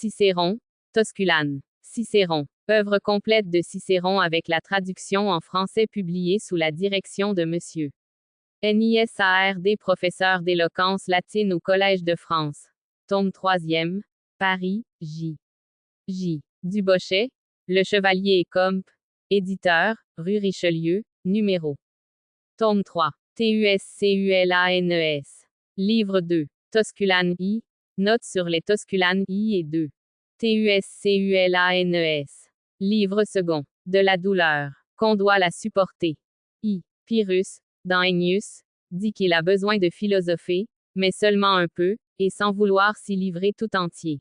Cicéron, Tosculane. Cicéron. Œuvre complète de Cicéron avec la traduction en français publiée sous la direction de M. Nisard, professeur d'éloquence latine au Collège de France. Tome 3e. Paris, J. Dubochet, Le Chevalier et Comte. Éditeur, rue Richelieu, numéro. Tome 3. TUSCULANES. Livre 2. Tosculane I. Notes sur les Tosculanes I et 2. TUSCULANES. Livre second. De la douleur. Qu'on doit la supporter. I. Pyrrhus, dans Ennius, dit qu'il a besoin de philosopher, mais seulement un peu, et sans vouloir s'y livrer tout entier.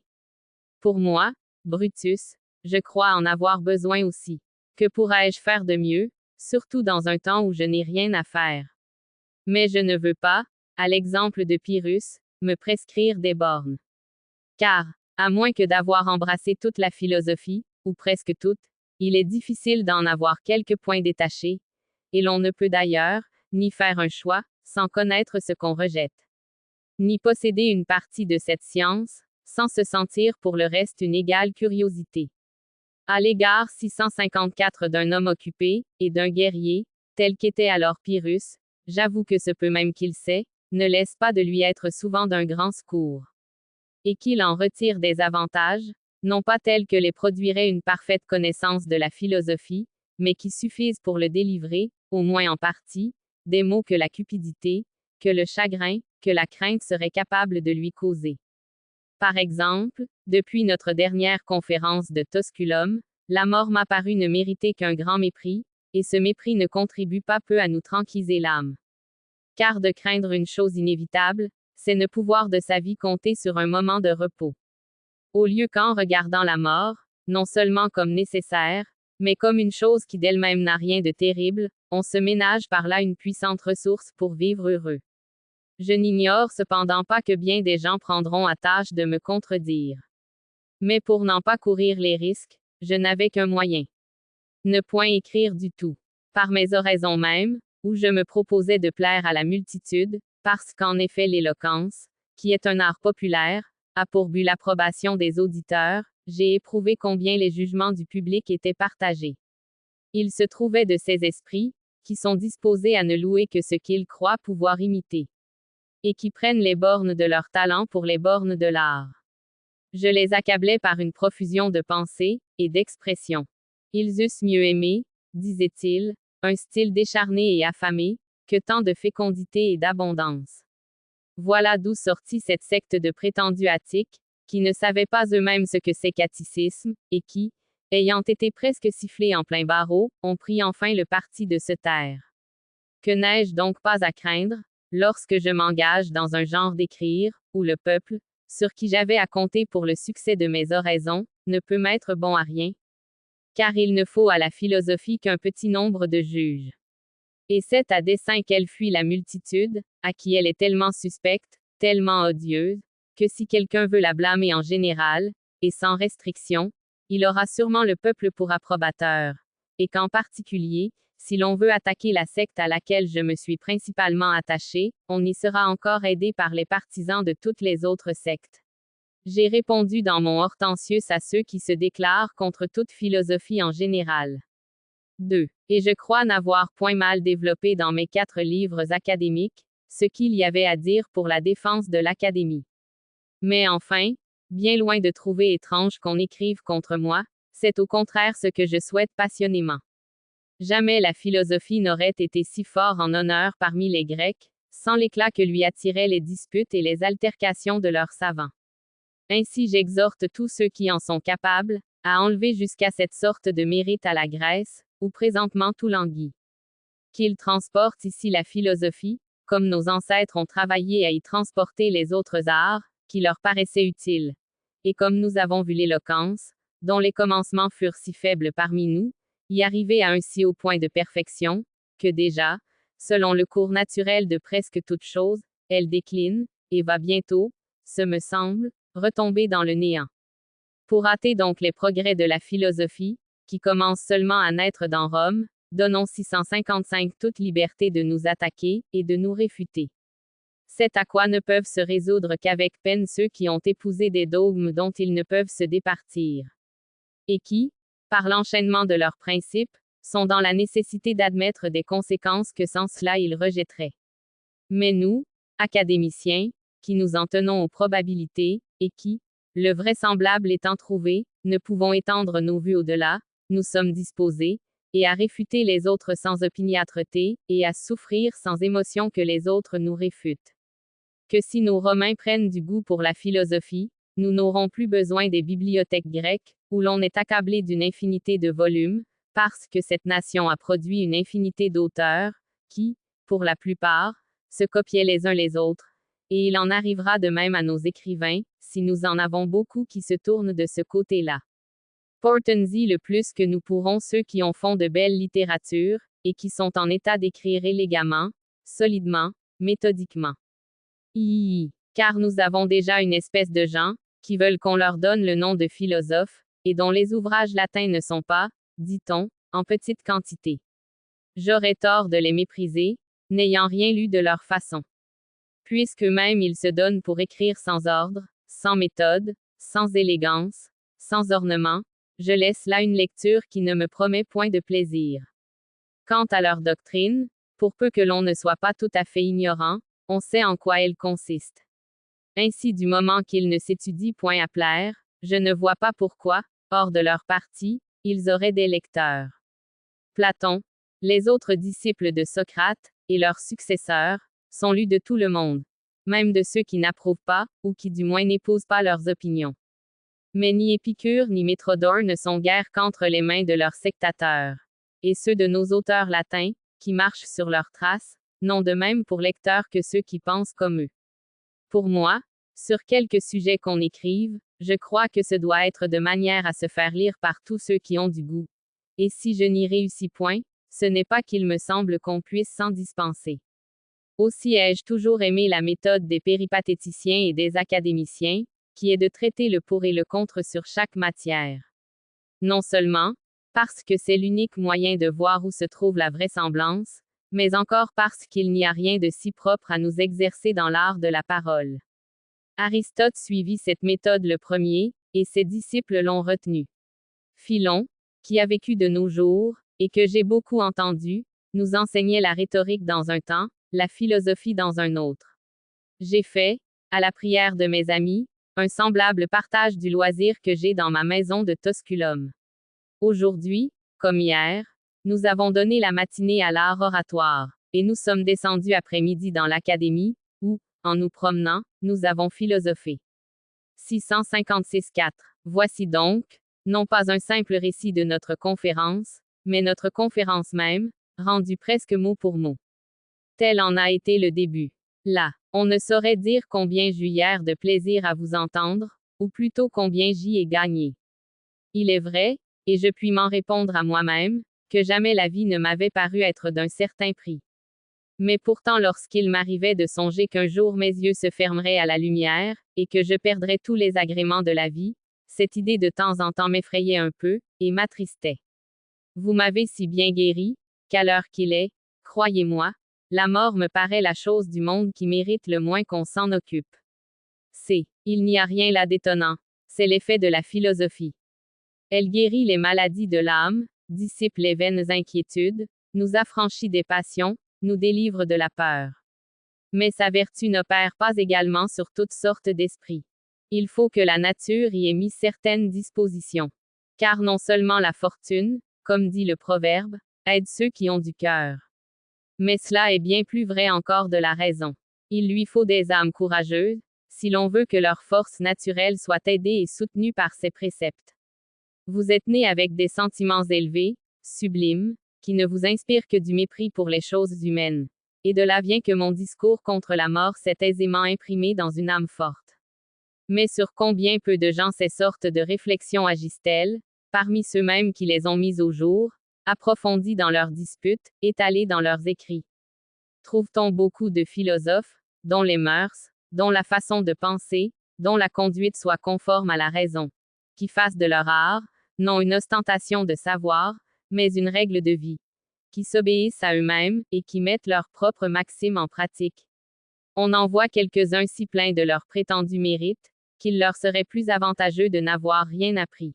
Pour moi, Brutus, je crois en avoir besoin aussi. Que pourrais-je faire de mieux, surtout dans un temps où je n'ai rien à faire? Mais je ne veux pas, à l'exemple de Pyrrhus, me prescrire des bornes. Car, à moins que d'avoir embrassé toute la philosophie, ou presque toute, il est difficile d'en avoir quelques points détachés, et l'on ne peut d'ailleurs, ni faire un choix, sans connaître ce qu'on rejette. Ni posséder une partie de cette science, sans se sentir pour le reste une égale curiosité. À l'égard 654 d'un homme occupé, et d'un guerrier, tel qu'était alors Pyrrhus, j'avoue que ce peu même qu'il sait, ne laisse pas de lui être souvent d'un grand secours. Et qu'il en retire des avantages, non pas tels que les produirait une parfaite connaissance de la philosophie, mais qui suffisent pour le délivrer, au moins en partie, des maux que la cupidité, que le chagrin, que la crainte seraient capables de lui causer. Par exemple, depuis notre dernière conférence de Tosculum, la mort m'a paru ne mériter qu'un grand mépris, et ce mépris ne contribue pas peu à nous tranquilliser l'âme. Car de craindre une chose inévitable, c'est ne pouvoir de sa vie compter sur un moment de repos. Au lieu qu'en regardant la mort, non seulement comme nécessaire, mais comme une chose qui d'elle-même n'a rien de terrible, on se ménage par là une puissante ressource pour vivre heureux. Je n'ignore cependant pas que bien des gens prendront à tâche de me contredire. Mais pour n'en pas courir les risques, je n'avais qu'un moyen. Ne point écrire du tout. Par mes oraisons mêmes, où je me proposais de plaire à la multitude, parce qu'en effet l'éloquence, qui est un art populaire, a pour but l'approbation des auditeurs, j'ai éprouvé combien les jugements du public étaient partagés. Il se trouvait de ces esprits, qui sont disposés à ne louer que ce qu'ils croient pouvoir imiter. Et qui prennent les bornes de leur talent pour les bornes de l'art. Je les accablais par une profusion de pensée, et d'expression. Ils eussent mieux aimé, disaient-ils, un style décharné et affamé, que tant de fécondité et d'abondance. Voilà d'où sortit cette secte de prétendus attiques, qui ne savaient pas eux-mêmes ce que c'est qu'atticisme, et qui, ayant été presque sifflés en plein barreau, ont pris enfin le parti de se taire. Que n'ai-je donc pas à craindre, lorsque je m'engage dans un genre d'écrire, où le peuple, sur qui j'avais à compter pour le succès de mes oraisons, ne peut m'être bon à rien? Car il ne faut à la philosophie qu'un petit nombre de juges. Et c'est à dessein qu'elle fuit la multitude, à qui elle est tellement suspecte, tellement odieuse, que si quelqu'un veut la blâmer en général, et sans restriction, il aura sûrement le peuple pour approbateur, et qu'en particulier, si l'on veut attaquer la secte à laquelle je me suis principalement attaché, on y sera encore aidé par les partisans de toutes les autres sectes. J'ai répondu dans mon Hortensius à ceux qui se déclarent contre toute philosophie en général. 2. Et je crois n'avoir point mal développé dans mes 4 livres académiques, ce qu'il y avait à dire pour la défense de l'Académie. Mais enfin, bien loin de trouver étrange qu'on écrive contre moi, c'est au contraire ce que je souhaite passionnément. Jamais la philosophie n'aurait été si fort en honneur parmi les Grecs, sans l'éclat que lui attiraient les disputes et les altercations de leurs savants. Ainsi j'exhorte tous ceux qui en sont capables, à enlever jusqu'à cette sorte de mérite à la Grèce, où présentement tout languit. Qu'ils transportent ici la philosophie, comme nos ancêtres ont travaillé à y transporter les autres arts, qui leur paraissaient utiles. Et comme nous avons vu l'éloquence, dont les commencements furent si faibles parmi nous, y arriver à un si haut point de perfection, que déjà, selon le cours naturel de presque toute chose, elle décline, et va bientôt, ce me semble, retomber dans le néant. Pour hâter donc les progrès de la philosophie, qui commencent seulement à naître dans Rome, donnons 655 toute liberté de nous attaquer, et de nous réfuter. C'est à quoi ne peuvent se résoudre qu'avec peine ceux qui ont épousé des dogmes dont ils ne peuvent se départir. Et qui, par l'enchaînement de leurs principes, sont dans la nécessité d'admettre des conséquences que sans cela ils rejetteraient. Mais nous, académiciens, qui nous en tenons aux probabilités, et qui, le vraisemblable étant trouvé, ne pouvons étendre nos vues au-delà, nous sommes disposés, et à réfuter les autres sans opiniâtreté, et à souffrir sans émotion que les autres nous réfutent. Que si nos Romains prennent du goût pour la philosophie, nous n'aurons plus besoin des bibliothèques grecques, où l'on est accablé d'une infinité de volumes, parce que cette nation a produit une infinité d'auteurs, qui, pour la plupart, se copiaient les uns les autres, et il en arrivera de même à nos écrivains, si nous en avons beaucoup qui se tournent de ce côté-là. Portons-y le plus que nous pourrons ceux qui ont font de belles littératures, et qui sont en état d'écrire élégamment, solidement, méthodiquement. Car nous avons déjà une espèce de gens, qui veulent qu'on leur donne le nom de philosophes, et dont les ouvrages latins ne sont pas, dit-on, en petite quantité. J'aurais tort de les mépriser, n'ayant rien lu de leur façon. Puisqu'eux-mêmes ils se donnent pour écrire sans ordre, sans méthode, sans élégance, sans ornement, je laisse là une lecture qui ne me promet point de plaisir. Quant à leur doctrine, pour peu que l'on ne soit pas tout à fait ignorant, on sait en quoi elle consiste. Ainsi du moment qu'ils ne s'étudient point à plaire, je ne vois pas pourquoi, hors de leur parti, ils auraient des lecteurs. Platon, les autres disciples de Socrate, et leurs successeurs, sont lus de tout le monde, même de ceux qui n'approuvent pas, ou qui du moins n'épousent pas leurs opinions. Mais ni Épicure ni Métrodore ne sont guère qu'entre les mains de leurs sectateurs. Et ceux de nos auteurs latins, qui marchent sur leurs traces, n'ont de même pour lecteurs que ceux qui pensent comme eux. Pour moi, sur quelque sujet qu'on écrive, je crois que ce doit être de manière à se faire lire par tous ceux qui ont du goût. Et si je n'y réussis point, ce n'est pas qu'il me semble qu'on puisse s'en dispenser. Aussi ai-je toujours aimé la méthode des péripatéticiens et des académiciens, qui est de traiter le pour et le contre sur chaque matière. Non seulement, parce que c'est l'unique moyen de voir où se trouve la vraisemblance, mais encore parce qu'il n'y a rien de si propre à nous exercer dans l'art de la parole. Aristote suivit cette méthode le premier, et ses disciples l'ont retenue. Philon, qui a vécu de nos jours, et que j'ai beaucoup entendu, nous enseignait la rhétorique dans un temps, la philosophie dans un autre. J'ai fait, à la prière de mes amis, un semblable partage du loisir que j'ai dans ma maison de Tusculum. Aujourd'hui, comme hier, nous avons donné la matinée à l'art oratoire, et nous sommes descendus après-midi dans l'académie, où, en nous promenant, nous avons philosophé. 656-4. Voici donc, non pas un simple récit de notre conférence, mais notre conférence même, rendue presque mot pour mot. Tel en a été le début. Là, on ne saurait dire combien j'eus hier de plaisir à vous entendre, ou plutôt combien j'y ai gagné. Il est vrai, et je puis m'en répondre à moi-même, que jamais la vie ne m'avait paru être d'un certain prix. Mais pourtant lorsqu'il m'arrivait de songer qu'un jour mes yeux se fermeraient à la lumière, et que je perdrais tous les agréments de la vie, cette idée de temps en temps m'effrayait un peu, et m'attristait. Vous m'avez si bien guéri, qu'à l'heure qu'il est, croyez-moi, la mort me paraît la chose du monde qui mérite le moins qu'on s'en occupe. Il n'y a rien là d'étonnant, c'est l'effet de la philosophie. Elle guérit les maladies de l'âme, dissipe les vaines inquiétudes, nous affranchit des passions, nous délivre de la peur. Mais sa vertu n'opère pas également sur toutes sortes d'esprits. Il faut que la nature y ait mis certaines dispositions. Car non seulement la fortune, comme dit le proverbe, aide ceux qui ont du cœur. Mais cela est bien plus vrai encore de la raison. Il lui faut des âmes courageuses, si l'on veut que leur force naturelle soit aidée et soutenue par ses préceptes. Vous êtes né avec des sentiments élevés, sublimes, qui ne vous inspirent que du mépris pour les choses humaines. Et de là vient que mon discours contre la mort s'est aisément imprimé dans une âme forte. Mais sur combien peu de gens ces sortes de réflexions agissent-elles, parmi ceux-mêmes qui les ont mises au jour, approfondies dans leurs disputes, étalées dans leurs écrits. Trouve-t-on beaucoup de philosophes, dont les mœurs, dont la façon de penser, dont la conduite soit conforme à la raison, qui fassent de leur art, non une ostentation de savoir, mais une règle de vie, qui s'obéissent à eux-mêmes, et qui mettent leurs propres maximes en pratique. On en voit quelques-uns si pleins de leur prétendu mérite, qu'il leur serait plus avantageux de n'avoir rien appris.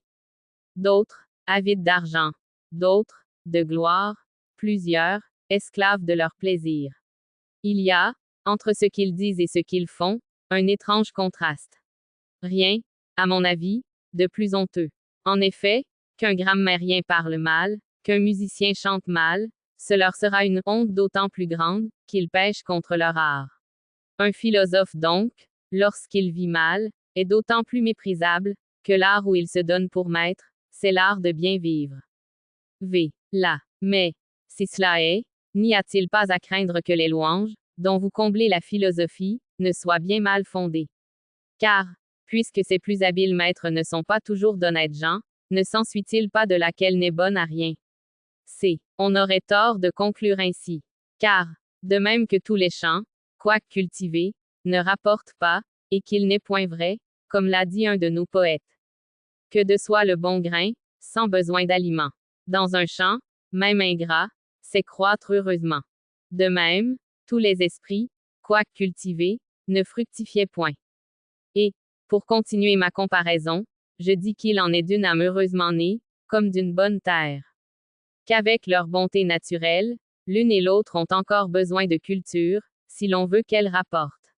D'autres, avides d'argent. D'autres, de gloire. Plusieurs, esclaves de leur plaisir. Il y a, entre ce qu'ils disent et ce qu'ils font, un étrange contraste. Rien, à mon avis, de plus honteux. En effet, qu'un grammairien parle mal, qu'un musicien chante mal, ce leur sera une honte d'autant plus grande, qu'ils pèchent contre leur art. Un philosophe donc, lorsqu'il vit mal, est d'autant plus méprisable, que l'art où il se donne pour maître, c'est l'art de bien vivre. Là. Mais, si cela est, n'y a-t-il pas à craindre que les louanges, dont vous comblez la philosophie, ne soient bien mal fondées? Car, puisque ces plus habiles maîtres ne sont pas toujours d'honnêtes gens, ne s'ensuit-il pas de là qu'elle n'est bonne à rien? On aurait tort de conclure ainsi. Car, de même que tous les champs, quoique cultivés, ne rapportent pas, et qu'il n'est point vrai, comme l'a dit un de nos poètes, que de soi le bon grain, sans besoin d'aliments. Dans un champ, même ingrat, c'est croître heureusement. De même, tous les esprits, quoique cultivés, ne fructifiaient point. Et, pour continuer ma comparaison, je dis qu'il en est d'une âme heureusement née, comme d'une bonne terre. Qu'avec leur bonté naturelle, l'une et l'autre ont encore besoin de culture, si l'on veut qu'elle rapporte.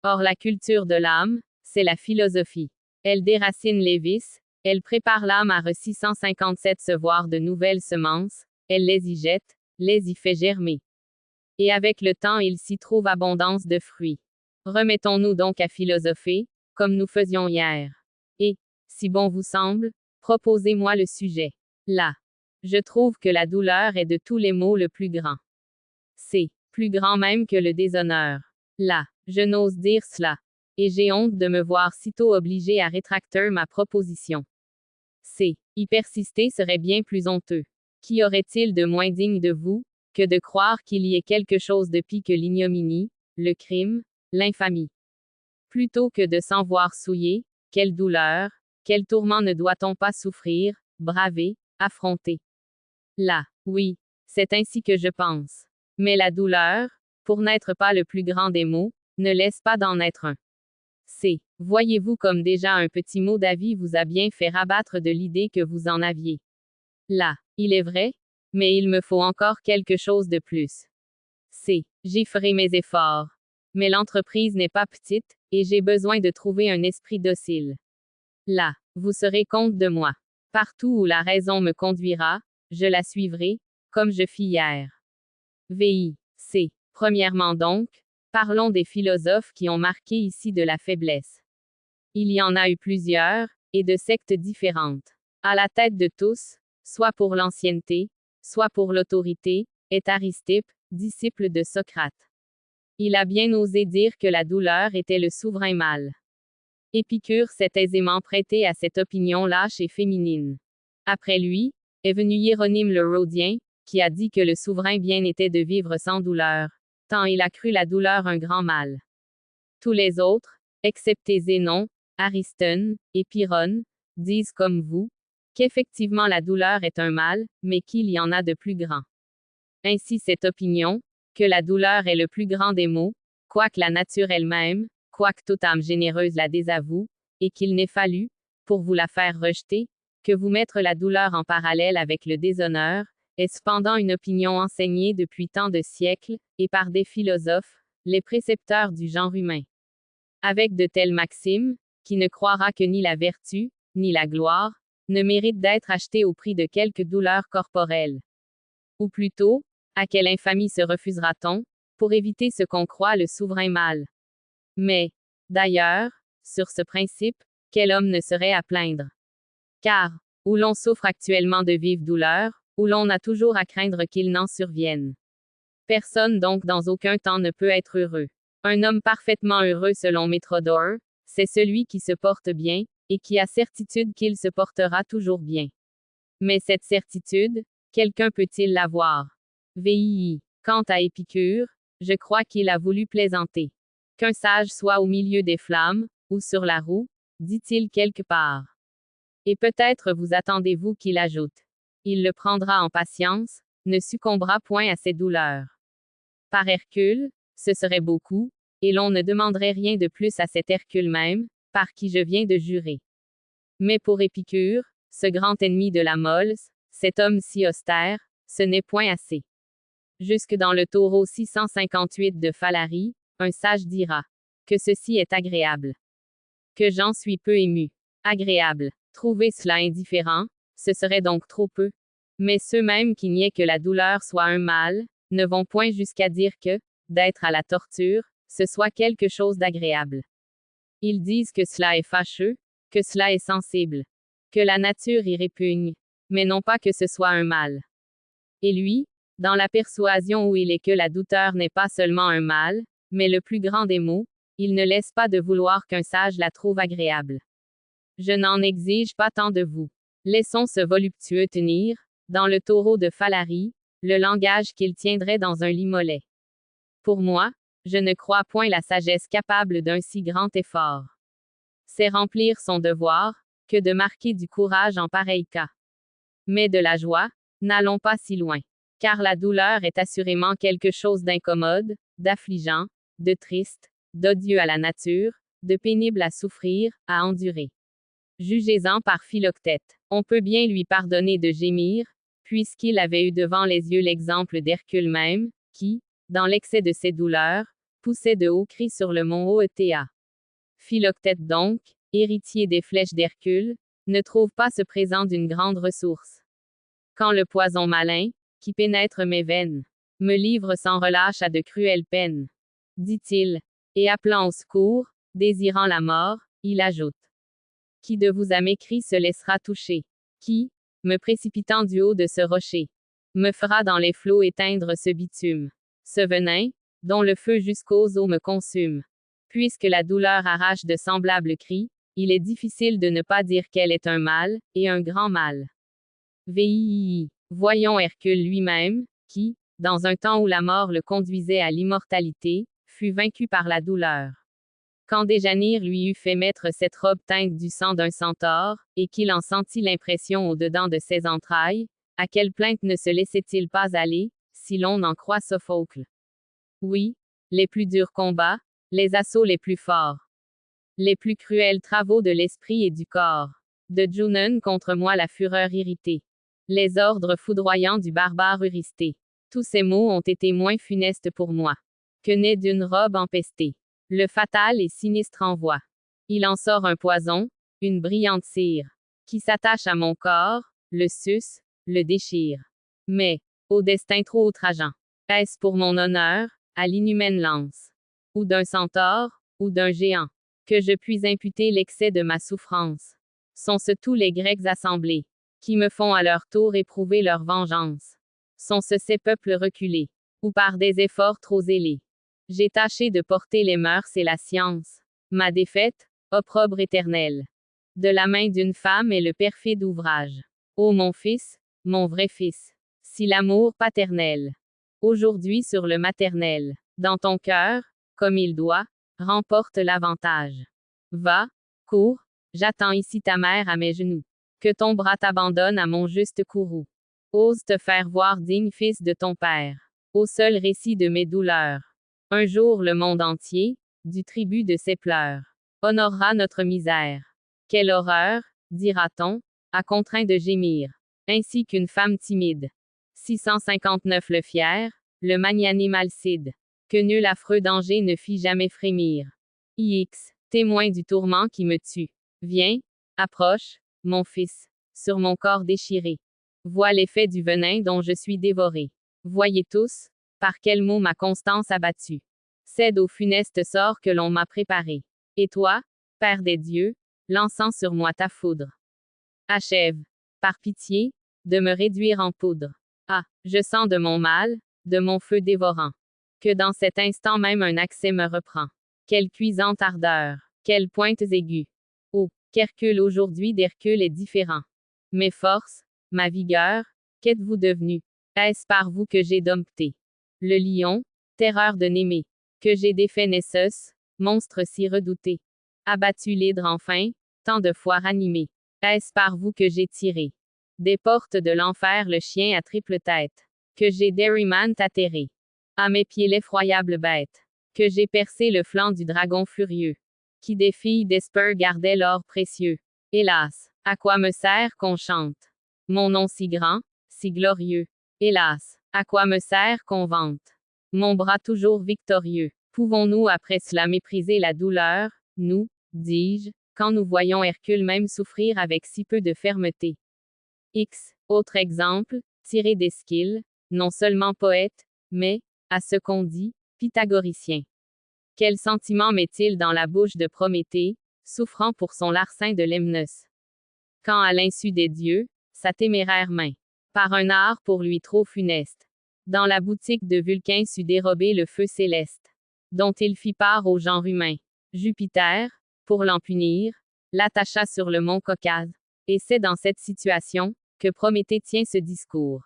Or la culture de l'âme, c'est la philosophie. Elle déracine les vices, elle prépare l'âme à 657 sevoir de nouvelles semences, elle les y jette, les y fait germer. Et avec le temps il s'y trouve abondance de fruits. Remettons-nous donc à philosopher, comme nous faisions hier. Et, si bon vous semble, proposez-moi le sujet. Là. Je trouve que la douleur est de tous les maux le plus grand. C'est plus grand même que le déshonneur. Là. Je n'ose dire cela. Et j'ai honte de me voir sitôt obligé à rétracter ma proposition. Y persister serait bien plus honteux. Qu'y aurait-il de moins digne de vous, que de croire qu'il y ait quelque chose de pis que l'ignominie, le crime, l'infamie? Plutôt que de s'en voir souillé, quelle douleur, quel tourment ne doit-on pas souffrir, braver, affronter? Là, oui, c'est ainsi que je pense. Mais la douleur, pour n'être pas le plus grand des maux, ne laisse pas d'en être un. Voyez-vous comme déjà un petit mot d'avis vous a bien fait rabattre de l'idée que vous en aviez. Là, il est vrai, mais il me faut encore quelque chose de plus. J'y ferai mes efforts. Mais l'entreprise n'est pas petite, et j'ai besoin de trouver un esprit docile. Là, vous serez compte de moi. Partout où la raison me conduira, je la suivrai, comme je fis hier. Premièrement donc, parlons des philosophes qui ont marqué ici de la faiblesse. Il y en a eu plusieurs, et de sectes différentes. À la tête de tous, soit pour l'ancienneté, soit pour l'autorité, est Aristippe, disciple de Socrate. Il a bien osé dire que la douleur était le souverain mal. Épicure s'est aisément prêté à cette opinion lâche et féminine. Après lui, est venu Hieronyme le Rhodien, qui a dit que le souverain bien était de vivre sans douleur, tant il a cru la douleur un grand mal. Tous les autres, excepté Zénon, Ariston, et Pyrrhone, disent comme vous, qu'effectivement la douleur est un mal, mais qu'il y en a de plus grand. Ainsi cette opinion, que la douleur est le plus grand des maux, quoique la nature elle-même, quoique toute âme généreuse la désavoue, et qu'il n'ait fallu, pour vous la faire rejeter, que vous mettre la douleur en parallèle avec le déshonneur, est cependant une opinion enseignée depuis tant de siècles, et par des philosophes, les précepteurs du genre humain. Avec de telles maximes, qui ne croira que ni la vertu, ni la gloire, ne méritent d'être achetées au prix de quelque douleur corporelle. Ou plutôt, à quelle infamie se refusera-t-on, pour éviter ce qu'on croit le souverain mal? Mais, d'ailleurs, sur ce principe, quel homme ne serait à plaindre? Car, où l'on souffre actuellement de vives douleurs, où l'on a toujours à craindre qu'il n'en survienne. Personne donc dans aucun temps ne peut être heureux. Un homme parfaitement heureux selon Métrodore, c'est celui qui se porte bien, et qui a certitude qu'il se portera toujours bien. Mais cette certitude, quelqu'un peut-il l'avoir? Quant à Épicure, je crois qu'il a voulu plaisanter. Qu'un sage soit au milieu des flammes, ou sur la roue, dit-il quelque part. Et peut-être vous attendez-vous qu'il ajoute. Il le prendra en patience, ne succombera point à ses douleurs. Par Hercule, ce serait beaucoup, et l'on ne demanderait rien de plus à cet Hercule même, par qui je viens de jurer. Mais pour Épicure, ce grand ennemi de la mols, cet homme si austère, ce n'est point assez. Jusque dans le taureau 658 de Phalari, un sage dira que ceci est agréable. Que j'en suis peu ému. Agréable. Trouver cela indifférent, ce serait donc trop peu. Mais ceux-mêmes qui niaient que la douleur soit un mal, ne vont point jusqu'à dire que, d'être à la torture, ce soit quelque chose d'agréable. Ils disent que cela est fâcheux, que cela est sensible, que la nature y répugne, mais non pas que ce soit un mal. Et lui, dans la persuasion où il est que la douteur n'est pas seulement un mal, mais le plus grand des maux, il ne laisse pas de vouloir qu'un sage la trouve agréable. Je n'en exige pas tant de vous. Laissons ce voluptueux tenir, dans le taureau de Phalari, le langage qu'il tiendrait dans un lit mollet. Pour moi, je ne crois point la sagesse capable d'un si grand effort. C'est remplir son devoir, que de marquer du courage en pareil cas. Mais de la joie, n'allons pas si loin. Car la douleur est assurément quelque chose d'incommode, d'affligeant, de triste, d'odieux à la nature, de pénible à souffrir, à endurer. Jugez-en par Philoctète. On peut bien lui pardonner de gémir, puisqu'il avait eu devant les yeux l'exemple d'Hercule même, qui, dans l'excès de ses douleurs, poussait de hauts cris sur le mont Oetea. Philoctète donc, héritier des flèches d'Hercule, ne trouve pas ce présent d'une grande ressource. Quand le poison malin, qui pénètre mes veines, me livre sans relâche à de cruelles peines, dit-il, et appelant au secours, désirant la mort, il ajoute. Qui de vous à mes cris se laissera toucher? Qui, me précipitant du haut de ce rocher, me fera dans les flots éteindre ce bitume, ce venin, dont le feu jusqu'aux os me consume? Puisque la douleur arrache de semblables cris, il est difficile de ne pas dire qu'elle est un mal, et un grand mal. VII. Voyons Hercule lui-même, qui, dans un temps où la mort le conduisait à l'immortalité, fut vaincu par la douleur. Quand Déjanire lui eut fait mettre cette robe teinte du sang d'un centaure, et qu'il en sentit l'impression au-dedans de ses entrailles, à quelle plainte ne se laissait-il pas aller, si l'on en croit Sophocle? Oui, les plus durs combats, les assauts les plus forts, les plus cruels travaux de l'esprit et du corps, de Junon contre moi la fureur irritée, les ordres foudroyants du barbare Eurysthée, tous ces mots ont été moins funestes pour moi que né d'une robe empestée. Le fatal et sinistre envoi. Il en sort un poison, une brillante cire, qui s'attache à mon corps, le suce, le déchire. Mais, au destin trop outrageant, est-ce pour mon honneur, à l'inhumaine lance, ou d'un centaure, ou d'un géant, que je puis imputer l'excès de ma souffrance? Sont-ce tous les Grecs assemblés, qui me font à leur tour éprouver leur vengeance? Sont-ce ces peuples reculés, ou par des efforts trop zélés? J'ai tâché de porter les mœurs et la science. Ma défaite, opprobre éternel. De la main d'une femme est le perfide ouvrage. Ô mon fils, mon vrai fils, si l'amour paternel, aujourd'hui sur le maternel, dans ton cœur, comme il doit, remporte l'avantage. Va, cours, j'attends ici ta mère à mes genoux. Que ton bras t'abandonne à mon juste courroux. Ose te faire voir digne fils de ton père. Au seul récit de mes douleurs. Un jour le monde entier, du tribut de ses pleurs, honorera notre misère. Quelle horreur, dira-t-on, a contraint de gémir, ainsi qu'une femme timide. 659 Le fier, le magnanime Alcide, que nul affreux danger ne fit jamais frémir. Ix, témoin du tourment qui me tue. Viens, approche, mon fils, sur mon corps déchiré. Vois l'effet du venin dont je suis dévoré. Voyez tous, par quel mot ma constance abattue. Cède au funeste sort que l'on m'a préparé. Et toi, Père des dieux, lançant sur moi ta foudre. Achève, par pitié, de me réduire en poudre. Ah, je sens de mon mal, de mon feu dévorant, que dans cet instant même un accès me reprend. Quelle cuisante ardeur, quelles pointes aiguës. Oh, qu'Hercule aujourd'hui d'Hercule est différent. Mes forces, ma vigueur, qu'êtes-vous devenu? Est-ce par vous que j'ai dompté le lion, terreur de Némée, que j'ai défait Nessus, monstre si redouté, abattu l'hydre enfin, tant de fois ranimé? Est-ce par vous que j'ai tiré des portes de l'enfer le chien à triple tête, que j'ai Derrymant atterré à mes pieds l'effroyable bête, que j'ai percé le flanc du dragon furieux, qui des filles d'Esper gardait l'or précieux. Hélas, à quoi me sert qu'on chante mon nom si grand, si glorieux? Hélas, à quoi me sert qu'on vante mon bras toujours victorieux? Pouvons-nous après cela mépriser la douleur, nous, dis-je, quand nous voyons Hercule même souffrir avec si peu de fermeté? X. Autre exemple, tiré d'Eschyle, non seulement poète, mais, à ce qu'on dit, pythagoricien. Quel sentiment met-il dans la bouche de Prométhée, souffrant pour son larcin de Lemnos? Quand à l'insu des dieux, sa téméraire main, par un art pour lui trop funeste, dans la boutique de Vulcain sut dérober le feu céleste, dont il fit part au genre humain. Jupiter, pour l'en punir, l'attacha sur le mont Caucase. Et c'est dans cette situation que Prométhée tient ce discours.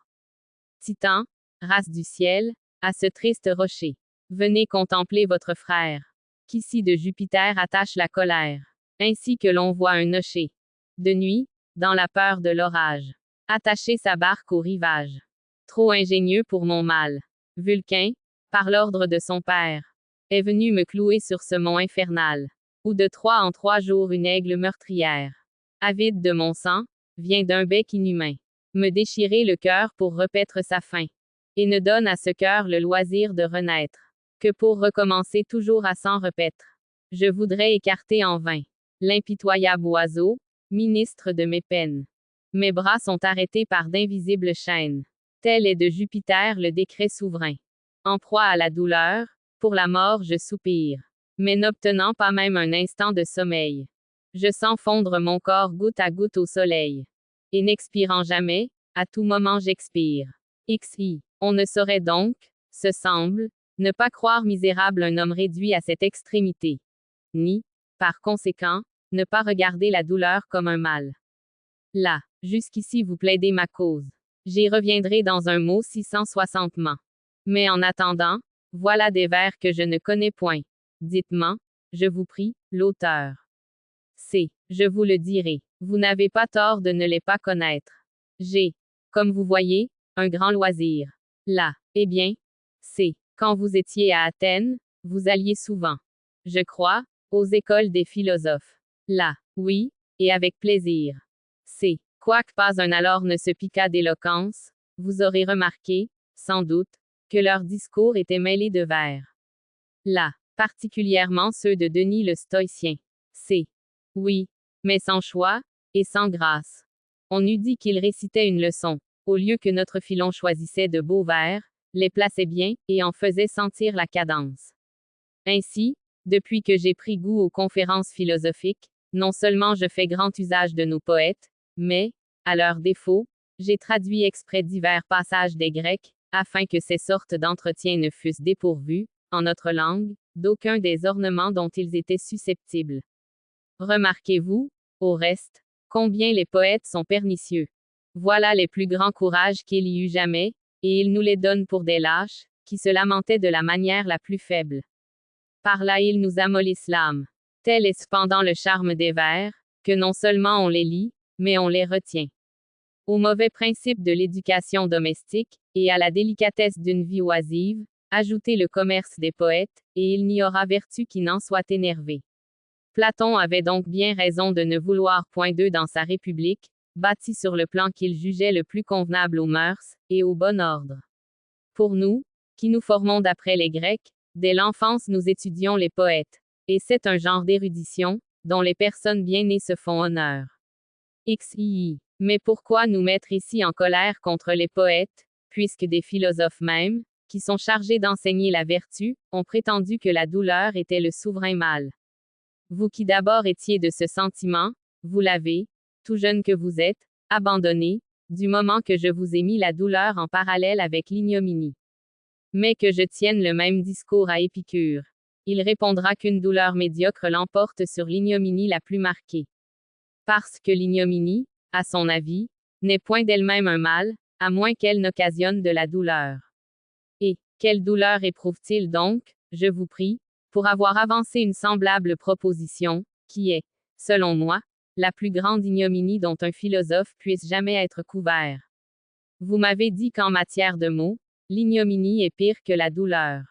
Titan, race du ciel, à ce triste rocher, venez contempler votre frère, qu'ici de Jupiter attache la colère, ainsi que l'on voit un nocher, de nuit, dans la peur de l'orage, attacher sa barque au rivage. Trop ingénieux pour mon mal, Vulcain, par l'ordre de son père, est venu me clouer sur ce mont infernal, où de 3 en 3 jours une aigle meurtrière, avide de mon sang, vient d'un bec inhumain, me déchirer le cœur pour repaître sa faim, et ne donne à ce cœur le loisir de renaître, que pour recommencer toujours à s'en repaître. Je voudrais écarter en vain l'impitoyable oiseau, ministre de mes peines. Mes bras sont arrêtés par d'invisibles chaînes. Tel est de Jupiter le décret souverain. En proie à la douleur, pour la mort je soupire, mais n'obtenant pas même un instant de sommeil. Je sens fondre mon corps goutte à goutte au soleil. Et n'expirant jamais, à tout moment j'expire. XI. On ne saurait donc, ce semble, ne pas croire misérable un homme réduit à cette extrémité. Ni, par conséquent, ne pas regarder la douleur comme un mal. Là, jusqu'ici vous plaidez ma cause. J'y reviendrai dans un mot 660 mans. Mais en attendant, voilà des vers que je ne connais point. Dites-moi, je vous prie, l'auteur. C'est, je vous le dirai, vous n'avez pas tort de ne les pas connaître. J'ai, comme vous voyez, un grand loisir. Là, eh bien, c'est, quand vous étiez à Athènes, vous alliez souvent, je crois, aux écoles des philosophes. Là, oui, et avec plaisir. C'est, quoique pas un alors ne se piquât d'éloquence, vous aurez remarqué, sans doute, que leurs discours étaient mêlés de vers. Là, particulièrement ceux de Denis le Stoïcien. C'est, oui, mais sans choix, et sans grâce. On eût dit qu'il récitait une leçon, au lieu que notre Philon choisissait de beaux vers, les plaçait bien, et en faisait sentir la cadence. Ainsi, depuis que j'ai pris goût aux conférences philosophiques, non seulement je fais grand usage de nos poètes, mais, à leur défaut, j'ai traduit exprès divers passages des Grecs, afin que ces sortes d'entretiens ne fussent dépourvus, en notre langue, d'aucun des ornements dont ils étaient susceptibles. Remarquez-vous, au reste, combien les poètes sont pernicieux. Voilà les plus grands courages qu'il y eut jamais, et ils nous les donnent pour des lâches, qui se lamentaient de la manière la plus faible. Par là ils nous amollissent l'âme. Tel est cependant le charme des vers, que non seulement on les lit, mais on les retient. Au mauvais principe de l'éducation domestique, et à la délicatesse d'une vie oisive, ajoutez le commerce des poètes, et il n'y aura vertu qui n'en soit énervée. Platon avait donc bien raison de ne vouloir point d'eux dans sa République, bâtie sur le plan qu'il jugeait le plus convenable aux mœurs, et au bon ordre. Pour nous, qui nous formons d'après les Grecs, dès l'enfance nous étudions les poètes, et c'est un genre d'érudition, dont les personnes bien nées se font honneur. XII. Mais pourquoi nous mettre ici en colère contre les poètes, puisque des philosophes même, qui sont chargés d'enseigner la vertu, ont prétendu que la douleur était le souverain mal. Vous qui d'abord étiez de ce sentiment, vous l'avez, tout jeune que vous êtes, abandonné, du moment que je vous ai mis la douleur en parallèle avec l'ignominie. Mais que je tienne le même discours à Épicure, il répondra qu'une douleur médiocre l'emporte sur l'ignominie la plus marquée. Parce que l'ignominie, à son avis, n'est point d'elle-même un mal, à moins qu'elle n'occasionne de la douleur. Et, quelle douleur éprouve-t-il donc, je vous prie, pour avoir avancé une semblable proposition, qui est, selon moi, la plus grande ignominie dont un philosophe puisse jamais être couvert. Vous m'avez dit qu'en matière de mots, l'ignominie est pire que la douleur.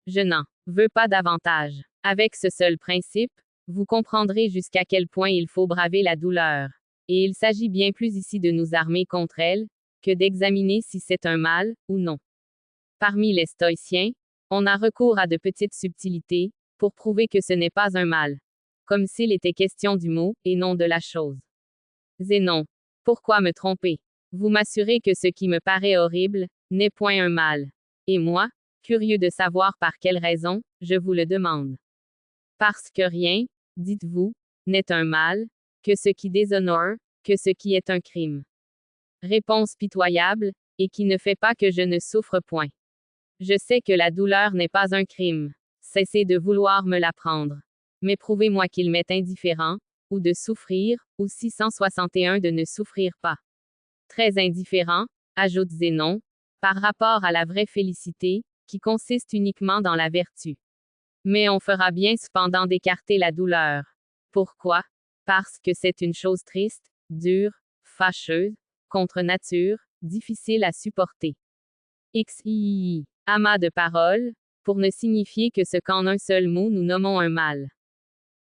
Je n'en Veut pas davantage. Avec ce seul principe, vous comprendrez jusqu'à quel point il faut braver la douleur. Et il s'agit bien plus ici de nous armer contre elle, que d'examiner si c'est un mal, ou non. Parmi les stoïciens, on a recours à de petites subtilités, pour prouver que ce n'est pas un mal. Comme s'il était question du mot, et non de la chose. Zénon. Pourquoi me tromper? Vous m'assurez que ce qui me paraît horrible, n'est point un mal. Et moi, curieux de savoir par quelle raison, je vous le demande. Parce que rien, dites-vous, n'est un mal, que ce qui déshonore, que ce qui est un crime. Réponse pitoyable, et qui ne fait pas que je ne souffre point. Je sais que la douleur n'est pas un crime. Cessez de vouloir me l'apprendre. Mais prouvez-moi qu'il m'est indifférent, ou de souffrir, ou 661 de ne souffrir pas. Très indifférent, ajoute Zénon, par rapport à la vraie félicité, qui consiste uniquement dans la vertu. Mais on fera bien cependant d'écarter la douleur. Pourquoi? Parce que c'est une chose triste, dure, fâcheuse, contre nature, difficile à supporter. XII. Amas de paroles, pour ne signifier que ce qu'en un seul mot nous nommons un mal.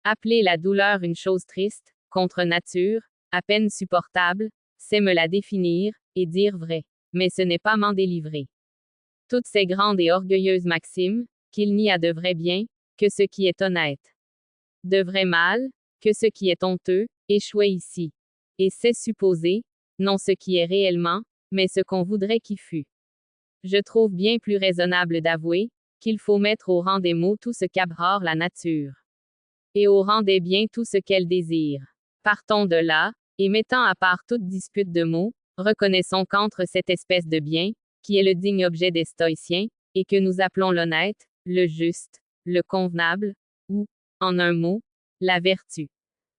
Appeler la douleur une chose triste, contre nature, à peine supportable, c'est me la définir, et dire vrai. Mais ce n'est pas m'en délivrer. Toutes ces grandes et orgueilleuses maximes, qu'il n'y a de vrai bien, que ce qui est honnête. De vrai mal, que ce qui est honteux, échouait ici. Et c'est supposer, non ce qui est réellement, mais ce qu'on voudrait qu'il fût. Je trouve bien plus raisonnable d'avouer, qu'il faut mettre au rang des mots tout ce qu'abhorre la nature. Et au rang des biens tout ce qu'elle désire. Partons de là, et mettant à part toute dispute de mots, reconnaissons qu'entre cette espèce de bien, qui est le digne objet des stoïciens, et que nous appelons l'honnête, le juste, le convenable, ou, en un mot, la vertu.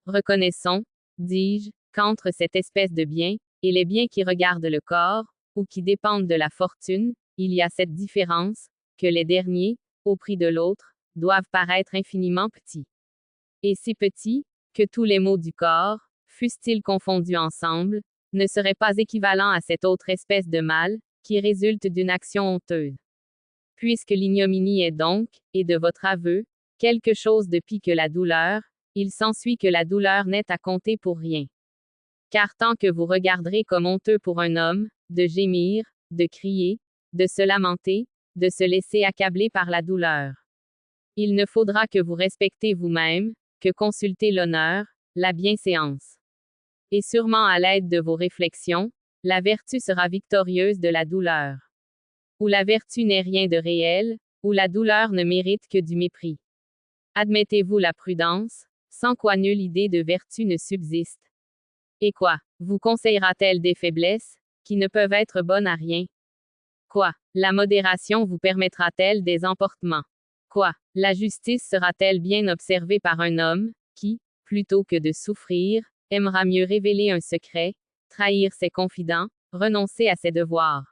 Reconnaissons, dis-je, qu'entre cette espèce de bien, et les biens qui regardent le corps, ou qui dépendent de la fortune, il y a cette différence, que les derniers, au prix de l'autre, doivent paraître infiniment petits. Et si petits, que tous les maux du corps, fussent-ils confondus ensemble, ne seraient pas équivalents à cette autre espèce de mal, qui résulte d'une action honteuse. Puisque l'ignominie est donc, et de votre aveu, quelque chose de pis que la douleur, il s'ensuit que la douleur n'est à compter pour rien. Car tant que vous regarderez comme honteux pour un homme, de gémir, de crier, de se lamenter, de se laisser accabler par la douleur. Il ne faudra que vous respectez vous-même, que consulter l'honneur, la bienséance. Et sûrement à l'aide de vos réflexions, la vertu sera victorieuse de la douleur. Où la vertu n'est rien de réel, où la douleur ne mérite que du mépris. Admettez-vous la prudence, sans quoi nulle idée de vertu ne subsiste. Et quoi, vous conseillera-t-elle des faiblesses, qui ne peuvent être bonnes à rien? Quoi, la modération vous permettra-t-elle des emportements? Quoi, la justice sera-t-elle bien observée par un homme, qui, plutôt que de souffrir, aimera mieux révéler un secret, trahir ses confidents, renoncer à ses devoirs?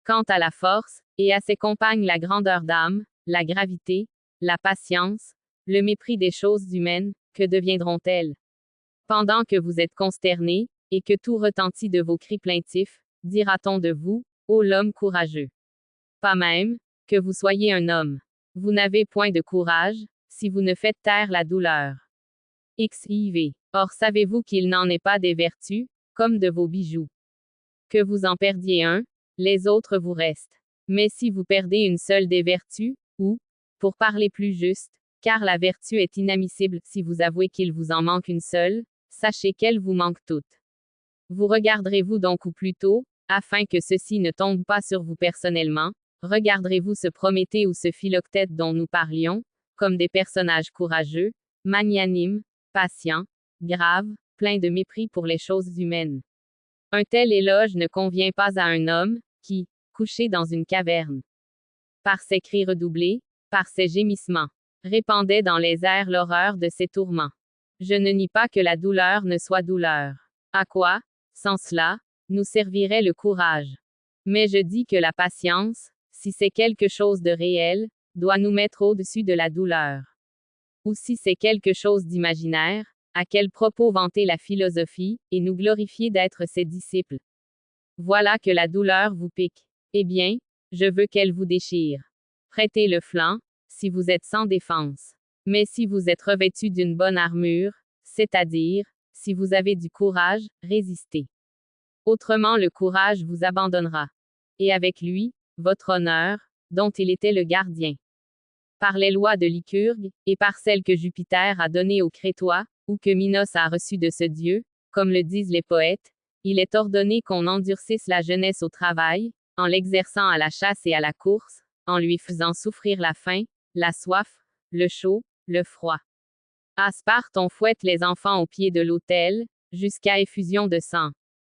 Quant à la force, et à ses compagnes la grandeur d'âme, la gravité, la patience, le mépris des choses humaines, que deviendront-elles? Pendant que vous êtes consternés, et que tout retentit de vos cris plaintifs, dira-t-on de vous, ô l'homme courageux? Pas même, que vous soyez un homme. Vous n'avez point de courage, si vous ne faites taire la douleur. XIV. Or savez-vous qu'il n'en est pas des vertus, comme de vos bijoux? Que vous en perdiez un, les autres vous restent. Mais si vous perdez une seule des vertus, ou, pour parler plus juste, car la vertu est inadmissible si vous avouez qu'il vous en manque une seule, sachez qu'elle vous manque toute. Vous regarderez-vous donc ou plutôt, afin que ceci ne tombe pas sur vous personnellement, regarderez-vous ce Prométhée ou ce Philoctète dont nous parlions, comme des personnages courageux, magnanimes, patients, graves, pleins de mépris pour les choses humaines. Un tel éloge ne convient pas à un homme, qui, couché dans une caverne, par ses cris redoublés, par ses gémissements, répandait dans les airs l'horreur de ses tourments. Je ne nie pas que la douleur ne soit douleur. À quoi, sans cela, nous servirait le courage? Mais je dis que la patience, si c'est quelque chose de réel, doit nous mettre au-dessus de la douleur. Ou si c'est quelque chose d'imaginaire, à quel propos vanter la philosophie, et nous glorifier d'être ses disciples? Voilà que la douleur vous pique. Eh bien, je veux qu'elle vous déchire. Prêtez le flanc, si vous êtes sans défense. Mais si vous êtes revêtu d'une bonne armure, c'est-à-dire, si vous avez du courage, résistez. Autrement le courage vous abandonnera. Et avec lui, votre honneur, dont il était le gardien. Par les lois de Lycurgue, et par celles que Jupiter a données aux Crétois, ou que Minos a reçues de ce dieu, comme le disent les poètes, il est ordonné qu'on endurcisse la jeunesse au travail, en l'exerçant à la chasse et à la course, en lui faisant souffrir la faim, la soif, le chaud, le froid. À Sparte on fouette les enfants au pied de l'autel, jusqu'à effusion de sang.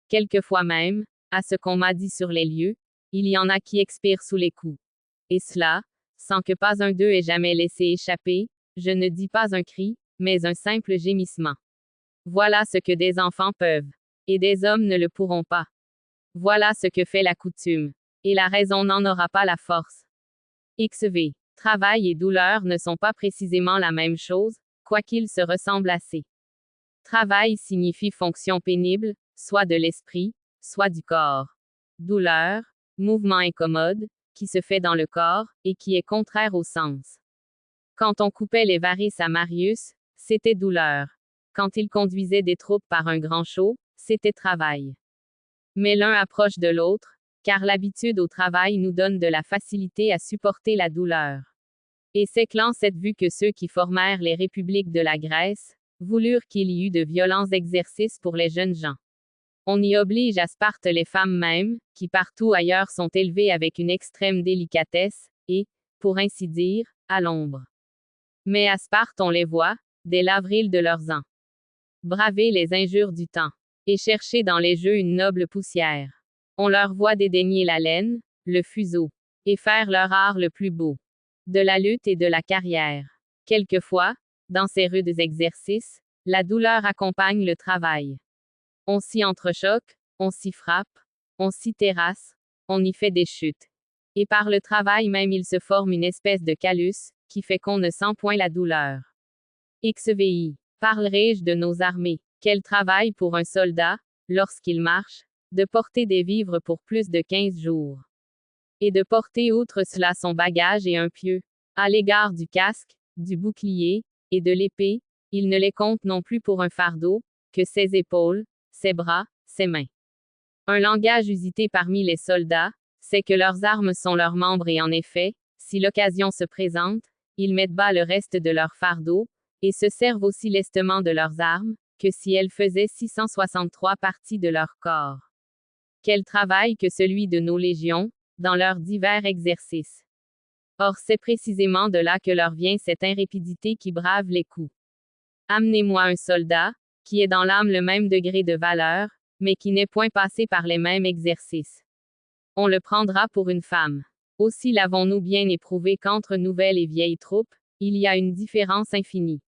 Quelquefois même, à ce qu'on m'a dit sur les lieux, il y en a qui expirent sous les coups. Et cela, sans que pas un d'eux ait jamais laissé échapper, je ne dis pas un cri, mais un simple gémissement. Voilà ce que des enfants peuvent. Et des hommes ne le pourront pas. Voilà ce que fait la coutume. Et la raison n'en aura pas la force. XV. Travail et douleur ne sont pas précisément la même chose, quoiqu'ils se ressemblent assez. Travail signifie fonction pénible, soit de l'esprit, soit du corps. Douleur, mouvement incommode, qui se fait dans le corps, et qui est contraire au sens. Quand on coupait les varices à Marius, c'était douleur. Quand il conduisait des troupes par un grand chaud, c'était travail. Mais l'un approche de l'autre, car l'habitude au travail nous donne de la facilité à supporter la douleur. Et c'est clan cette vue que ceux qui formèrent les républiques de la Grèce, voulurent qu'il y eût de violents exercices pour les jeunes gens. On y oblige à Sparte les femmes mêmes, qui partout ailleurs sont élevées avec une extrême délicatesse, et, pour ainsi dire, à l'ombre. Mais à Sparte on les voit, dès l'avril de leurs ans, braver les injures du temps, et chercher dans les jeux une noble poussière. On leur voit dédaigner la laine, le fuseau, et faire leur art le plus beau, de la lutte et de la carrière. Quelquefois, dans ces rudes exercices, la douleur accompagne le travail. On s'y entrechoque, on s'y frappe, on s'y terrasse, on y fait des chutes. Et par le travail même il se forme une espèce de calus, qui fait qu'on ne sent point la douleur. XVI. Parlerai-je de nos armées? Quel travail pour un soldat, lorsqu'il marche, de porter des vivres pour plus de 15 jours. Et de porter outre cela son bagage et un pieu. À l'égard du casque, du bouclier, et de l'épée, il ne les compte non plus pour un fardeau, que ses épaules, ses bras, ses mains. Un langage usité parmi les soldats, c'est que leurs armes sont leurs membres et en effet, si l'occasion se présente, ils mettent bas le reste de leur fardeau, et se servent aussi lestement de leurs armes, que si elles faisaient 663 parties de leur corps. Quel travail que celui de nos légions, dans leurs divers exercices. Or c'est précisément de là que leur vient cette inrépidité qui brave les coups. Amenez-moi un soldat, qui est dans l'âme le même degré de valeur, mais qui n'est point passé par les mêmes exercices. On le prendra pour une femme. Aussi l'avons-nous bien éprouvé qu'entre nouvelles et vieilles troupes, il y a une différence infinie.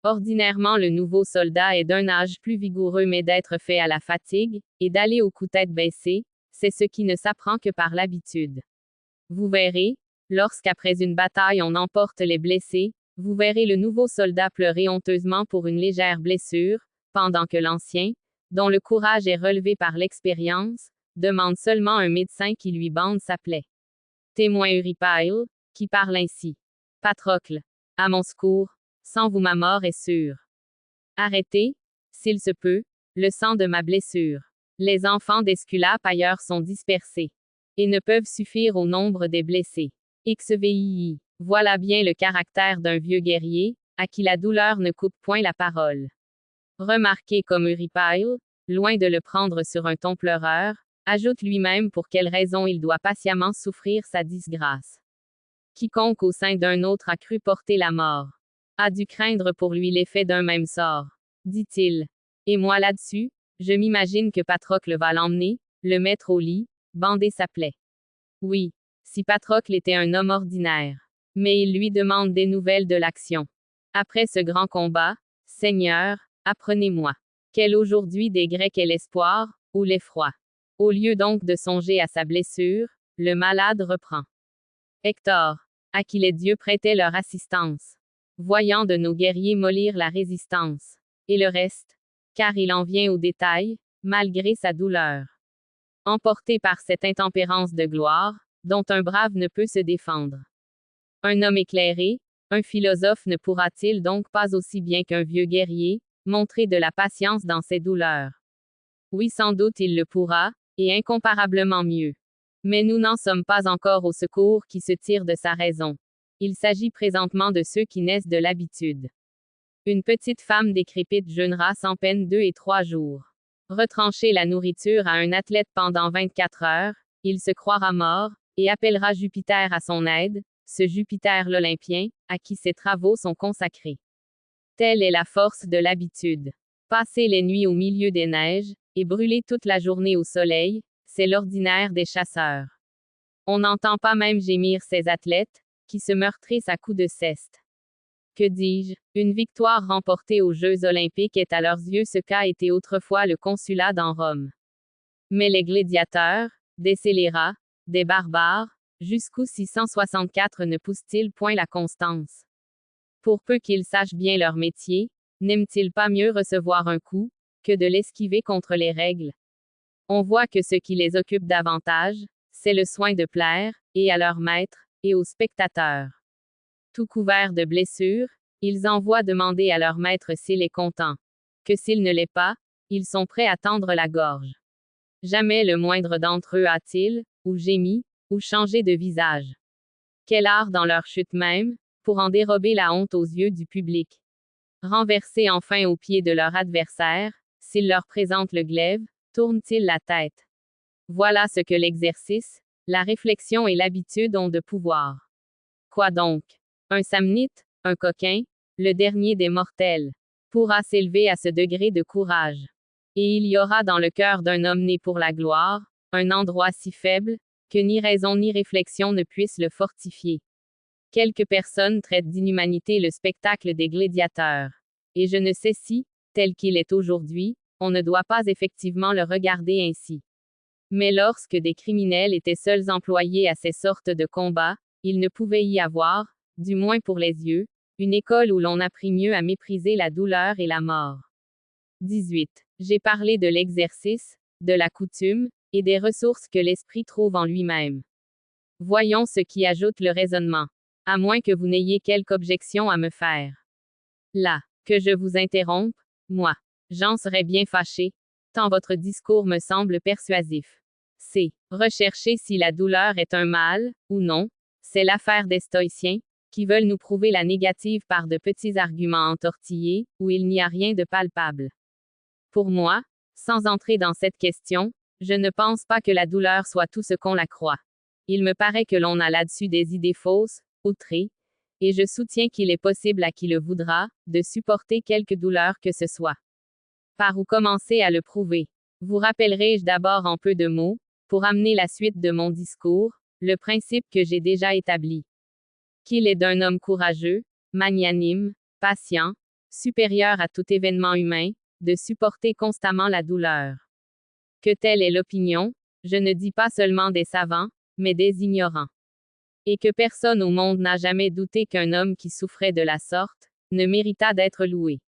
Ordinairement le nouveau soldat est d'un âge plus vigoureux mais d'être fait à la fatigue, et d'aller au coup tête baissée, c'est ce qui ne s'apprend que par l'habitude. Vous verrez, lorsqu'après une bataille on emporte les blessés, vous verrez le nouveau soldat pleurer honteusement pour une légère blessure, pendant que l'ancien, dont le courage est relevé par l'expérience, demande seulement un médecin qui lui bande sa plaie. Témoin Eurypyle, qui parle ainsi. Patrocle. À mon secours, sans vous ma mort est sûre. Arrêtez, s'il se peut, le sang de ma blessure. Les enfants d'Esculape ailleurs sont dispersés, et ne peuvent suffire au nombre des blessés. XVII. Voilà bien le caractère d'un vieux guerrier, à qui la douleur ne coupe point la parole. Remarquez comme Eurypyle, loin de le prendre sur un ton pleureur, ajoute lui-même pour quelle raison il doit patiemment souffrir sa disgrâce. Quiconque au sein d'un autre a cru porter la mort, a dû craindre pour lui l'effet d'un même sort, dit-il. Et moi là-dessus, je m'imagine que Patrocle va l'emmener, le mettre au lit, bander sa plaie. Oui, si Patrocle était un homme ordinaire. Mais il lui demande des nouvelles de l'action. Après ce grand combat, Seigneur, apprenez-moi. Quel aujourd'hui des Grecs est l'espoir, ou l'effroi? Au lieu donc de songer à sa blessure, le malade reprend. Hector, à qui les dieux prêtaient leur assistance, voyant de nos guerriers mollir la résistance, et le reste, car il en vient au détail, malgré sa douleur. Emporté par cette intempérance de gloire, dont un brave ne peut se défendre. Un homme éclairé, un philosophe ne pourra-t-il donc pas aussi bien qu'un vieux guerrier, montrer de la patience dans ses douleurs? Oui, sans doute il le pourra, et incomparablement mieux. Mais nous n'en sommes pas encore au secours qui se tire de sa raison. Il s'agit présentement de ceux qui naissent de l'habitude. Une petite femme décrépite jeûnera sans peine 2 et 3 jours. Retrancher la nourriture à un athlète pendant 24 heures, il se croira mort, et appellera Jupiter à son aide, ce Jupiter l'Olympien, à qui ses travaux sont consacrés. Telle est la force de l'habitude. Passer les nuits au milieu des neiges, et brûler toute la journée au soleil, c'est l'ordinaire des chasseurs. On n'entend pas même gémir ces athlètes, qui se meurtrissent à coups de ceste. Que dis-je, une victoire remportée aux Jeux olympiques est à leurs yeux ce qu'a été autrefois le consulat dans Rome. Mais les gladiateurs, des scélérats, des barbares, jusqu'où 664 ne poussent-ils point la constance? Pour peu qu'ils sachent bien leur métier, n'aiment-ils pas mieux recevoir un coup, que de l'esquiver contre les règles? On voit que ce qui les occupe davantage, c'est le soin de plaire, et à leur maître, et aux spectateurs. Tout couverts de blessures, ils envoient demander à leur maître s'il est content. Que s'il ne l'est pas, ils sont prêts à tendre la gorge. Jamais le moindre d'entre eux a-t-il, ou gémi, ou changé de visage. Quel art dans leur chute même, pour en dérober la honte aux yeux du public. Renversés enfin aux pieds de leur adversaire, s'il leur présente le glaive, tournent-ils la tête? Voilà ce que l'exercice, la réflexion et l'habitude ont de pouvoir. Quoi donc? Un samnite, un coquin, le dernier des mortels, pourra s'élever à ce degré de courage. Et il y aura dans le cœur d'un homme né pour la gloire, un endroit si faible, que ni raison ni réflexion ne puissent le fortifier. Quelques personnes traitent d'inhumanité le spectacle des gladiateurs. Et je ne sais si, tel qu'il est aujourd'hui, on ne doit pas effectivement le regarder ainsi. Mais lorsque des criminels étaient seuls employés à ces sortes de combats, il ne pouvait y avoir, du moins pour les yeux, une école où l'on apprit mieux à mépriser la douleur et la mort. 18. J'ai parlé de l'exercice, de la coutume, et des ressources que l'esprit trouve en lui-même. Voyons ce qui ajoute le raisonnement. À moins que vous n'ayez quelque objection à me faire. Là, que je vous interrompe, moi, j'en serais bien fâché, tant votre discours me semble persuasif. C'est rechercher si la douleur est un mal, ou non, c'est l'affaire des stoïciens, qui veulent nous prouver la négative par de petits arguments entortillés, où il n'y a rien de palpable. Pour moi, sans entrer dans cette question, je ne pense pas que la douleur soit tout ce qu'on la croit. Il me paraît que l'on a là-dessus des idées fausses, outrées, et je soutiens qu'il est possible à qui le voudra, de supporter quelque douleur que ce soit. Par où commencer à le prouver? Vous rappellerai-je d'abord en peu de mots, pour amener la suite de mon discours, le principe que j'ai déjà établi. Qu'il est d'un homme courageux, magnanime, patient, supérieur à tout événement humain, de supporter constamment la douleur. Que telle est l'opinion, je ne dis pas seulement des savants, mais des ignorants. Et que personne au monde n'a jamais douté qu'un homme qui souffrait de la sorte, ne méritât d'être loué.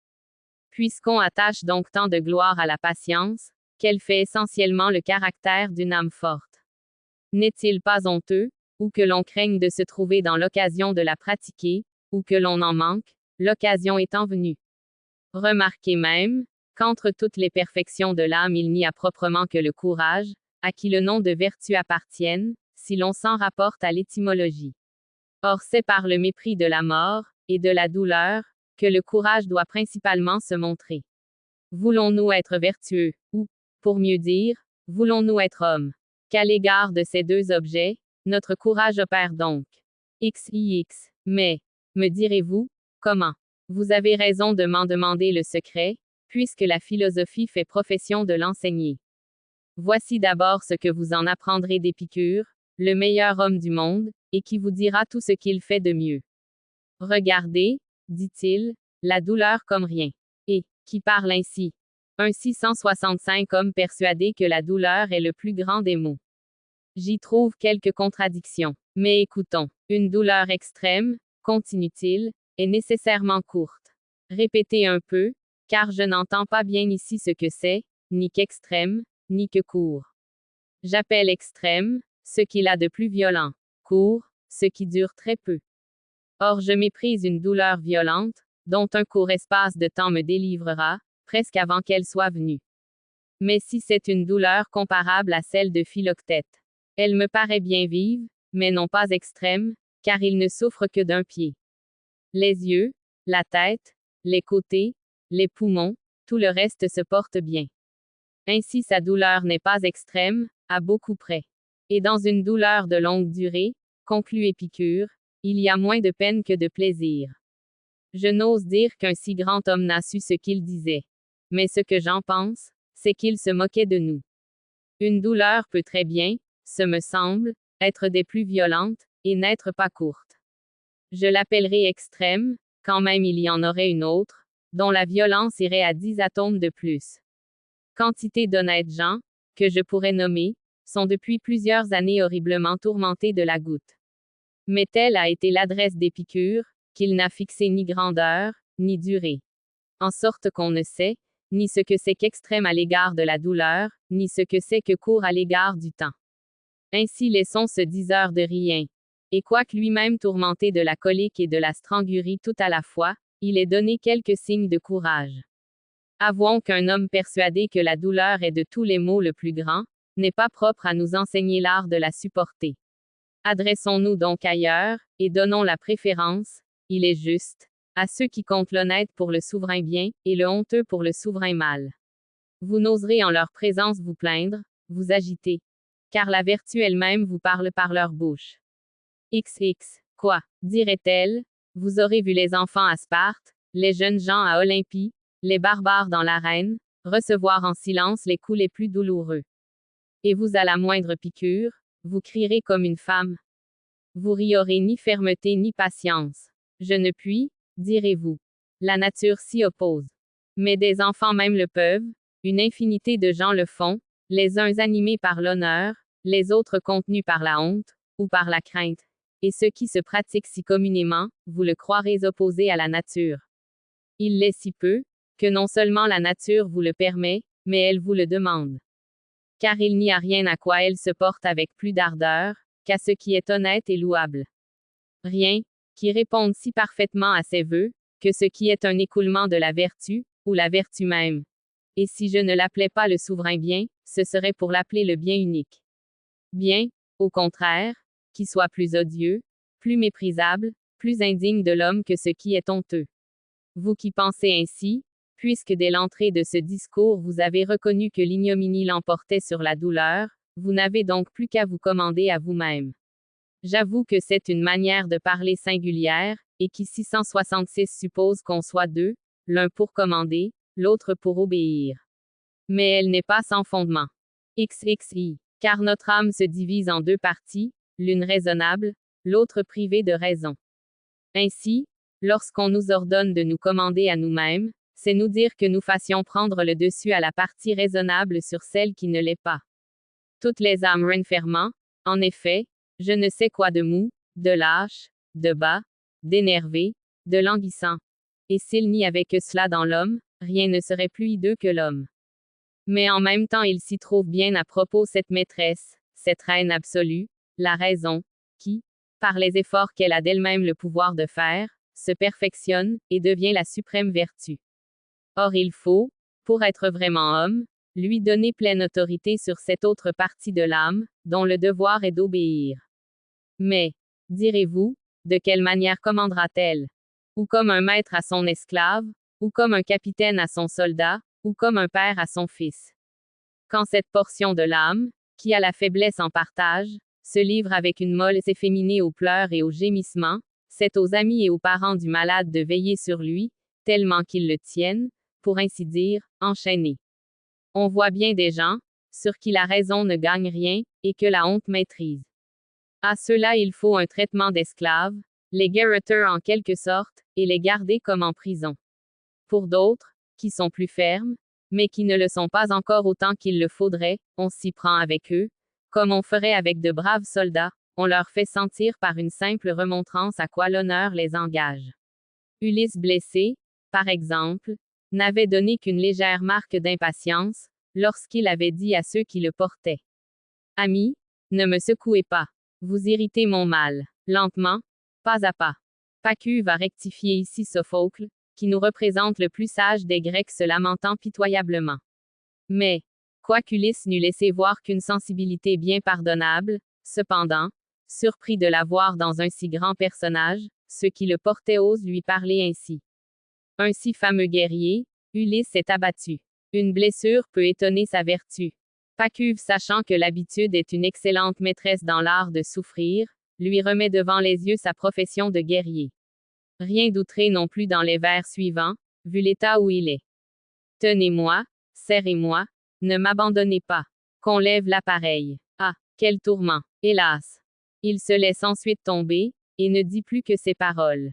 Puisqu'on attache donc tant de gloire à la patience, qu'elle fait essentiellement le caractère d'une âme forte. N'est-il pas honteux, ou que l'on craigne de se trouver dans l'occasion de la pratiquer, ou que l'on en manque, l'occasion étant venue? Remarquez même, qu'entre toutes les perfections de l'âme il n'y a proprement que le courage, à qui le nom de vertu appartienne, si l'on s'en rapporte à l'étymologie. Or c'est par le mépris de la mort, et de la douleur, que le courage doit principalement se montrer. Voulons-nous être vertueux, ou, pour mieux dire, voulons-nous être hommes? Qu'à l'égard de ces deux objets, notre courage opère donc. XIX. Mais, me direz-vous, comment? Vous avez raison de m'en demander le secret, puisque la philosophie fait profession de l'enseigner. Voici d'abord ce que vous en apprendrez d'Épicure, le meilleur homme du monde, et qui vous dira tout ce qu'il fait de mieux. Regardez, dit-il, la douleur comme rien. Et, qui parle ainsi? Un 665 homme persuadé que la douleur est le plus grand des maux. J'y trouve quelques contradictions. Mais écoutons. Une douleur extrême, continue-t-il, est nécessairement courte. Répétez un peu, car je n'entends pas bien ici ce que c'est, ni qu'extrême, ni que court. J'appelle extrême, ce qu'il a de plus violent. Court, ce qui dure très peu. Or je méprise une douleur violente, dont un court espace de temps me délivrera, presque avant qu'elle soit venue. Mais si c'est une douleur comparable à celle de Philoctète, elle me paraît bien vive, mais non pas extrême, car il ne souffre que d'un pied. Les yeux, la tête, les côtés, les poumons, tout le reste se porte bien. Ainsi sa douleur n'est pas extrême, à beaucoup près. Et dans une douleur de longue durée, conclut Épicure, il y a moins de peine que de plaisir. Je n'ose dire qu'un si grand homme n'a su ce qu'il disait. Mais ce que j'en pense, c'est qu'il se moquait de nous. Une douleur peut très bien, ce me semble, être des plus violentes, et n'être pas courte. Je l'appellerai extrême, quand même il y en aurait une autre, dont la violence irait à 10 atomes de plus. Quantité d'honnêtes gens, que je pourrais nommer, sont depuis plusieurs années horriblement tourmentés de la goutte. Mais telle a été l'adresse d'Épicure, qu'il n'a fixé ni grandeur, ni durée. En sorte qu'on ne sait, ni ce que c'est qu'extrême à l'égard de la douleur, ni ce que c'est que court à l'égard du temps. Ainsi laissons ce diseur de rien. Et quoique lui-même tourmenté de la colique et de la strangurie tout à la fois, il ait donné quelques signes de courage. Avouons qu'un homme persuadé que la douleur est de tous les maux le plus grand, n'est pas propre à nous enseigner l'art de la supporter. Adressons-nous donc ailleurs, et donnons la préférence, il est juste, à ceux qui comptent l'honnête pour le souverain bien, et le honteux pour le souverain mal. Vous n'oserez en leur présence vous plaindre, vous agiter. Car la vertu elle-même vous parle par leur bouche. XX. Quoi, dirait-elle, vous aurez vu les enfants à Sparte, les jeunes gens à Olympie, les barbares dans l'arène, recevoir en silence les coups les plus douloureux. Et vous à la moindre piqûre, vous crierez comme une femme. Vous riaurez ni fermeté ni patience. Je ne puis, direz-vous. La nature s'y oppose. Mais des enfants même le peuvent, une infinité de gens le font, les uns animés par l'honneur, les autres contenus par la honte, ou par la crainte. Et ce qui se pratique si communément, vous le croirez opposé à la nature. Il l'est si peu, que non seulement la nature vous le permet, mais elle vous le demande. Car il n'y a rien à quoi elle se porte avec plus d'ardeur, qu'à ce qui est honnête et louable. Rien, qui réponde si parfaitement à ses vœux, que ce qui est un écoulement de la vertu, ou la vertu même. Et si je ne l'appelais pas le souverain bien, ce serait pour l'appeler le bien unique. Bien, au contraire, qui soit plus odieux, plus méprisable, plus indigne de l'homme que ce qui est honteux. Vous qui pensez ainsi, puisque dès l'entrée de ce discours vous avez reconnu que l'ignominie l'emportait sur la douleur, vous n'avez donc plus qu'à vous commander à vous-même. J'avoue que c'est une manière de parler singulière, et qui 666 suppose qu'on soit deux, l'un pour commander, l'autre pour obéir. Mais elle n'est pas sans fondement. XXI. Car notre âme se divise en deux parties, l'une raisonnable, l'autre privée de raison. Ainsi, lorsqu'on nous ordonne de nous commander à nous-mêmes, c'est nous dire que nous fassions prendre le dessus à la partie raisonnable sur celle qui ne l'est pas. Toutes les âmes renfermant, en effet, je ne sais quoi de mou, de lâche, de bas, d'énervé, de languissant. Et s'il n'y avait que cela dans l'homme, rien ne serait plus hideux que l'homme. Mais en même temps il s'y trouve bien à propos cette maîtresse, cette reine absolue, la raison, qui, par les efforts qu'elle a d'elle-même le pouvoir de faire, se perfectionne, et devient la suprême vertu. Or il faut, pour être vraiment homme, lui donner pleine autorité sur cette autre partie de l'âme, dont le devoir est d'obéir. Mais, direz-vous, de quelle manière commandera-t-elle? Ou comme un maître à son esclave, ou comme un capitaine à son soldat, ou comme un père à son fils. Quand cette portion de l'âme, qui a la faiblesse en partage, se livre avec une mollesse efféminée aux pleurs et aux gémissements, c'est aux amis et aux parents du malade de veiller sur lui, tellement qu'ils le tiennent, pour ainsi dire, enchaîné. On voit bien des gens, sur qui la raison ne gagne rien, et que la honte maîtrise. À ceux-là il faut un traitement d'esclaves, les garrotter en quelque sorte, et les garder comme en prison. Pour d'autres, qui sont plus fermes, mais qui ne le sont pas encore autant qu'il le faudrait, on s'y prend avec eux, comme on ferait avec de braves soldats, on leur fait sentir par une simple remontrance à quoi l'honneur les engage. Ulysse blessé, par exemple, n'avait donné qu'une légère marque d'impatience, lorsqu'il avait dit à ceux qui le portaient. Amis, ne me secouez pas. Vous irritez mon mal. Lentement, pas à pas. Pacu va rectifier ici Sophocle, qui nous représente le plus sage des Grecs se lamentant pitoyablement. Mais, quoiqu'Ulysse n'eût laissé voir qu'une sensibilité bien pardonnable, cependant, surpris de la voir dans un si grand personnage, ceux qui le portaient osent lui parler ainsi. Un si fameux guerrier, Ulysse est abattu. Une blessure peut étonner sa vertu. Pacuve, sachant que l'habitude est une excellente maîtresse dans l'art de souffrir, lui remet devant les yeux sa profession de guerrier. Rien d'outré non plus dans les vers suivants, vu l'état où il est. Tenez-moi, serrez-moi, ne m'abandonnez pas. Qu'on lève l'appareil. Ah, quel tourment, hélas. Il se laisse ensuite tomber, et ne dit plus que ces paroles.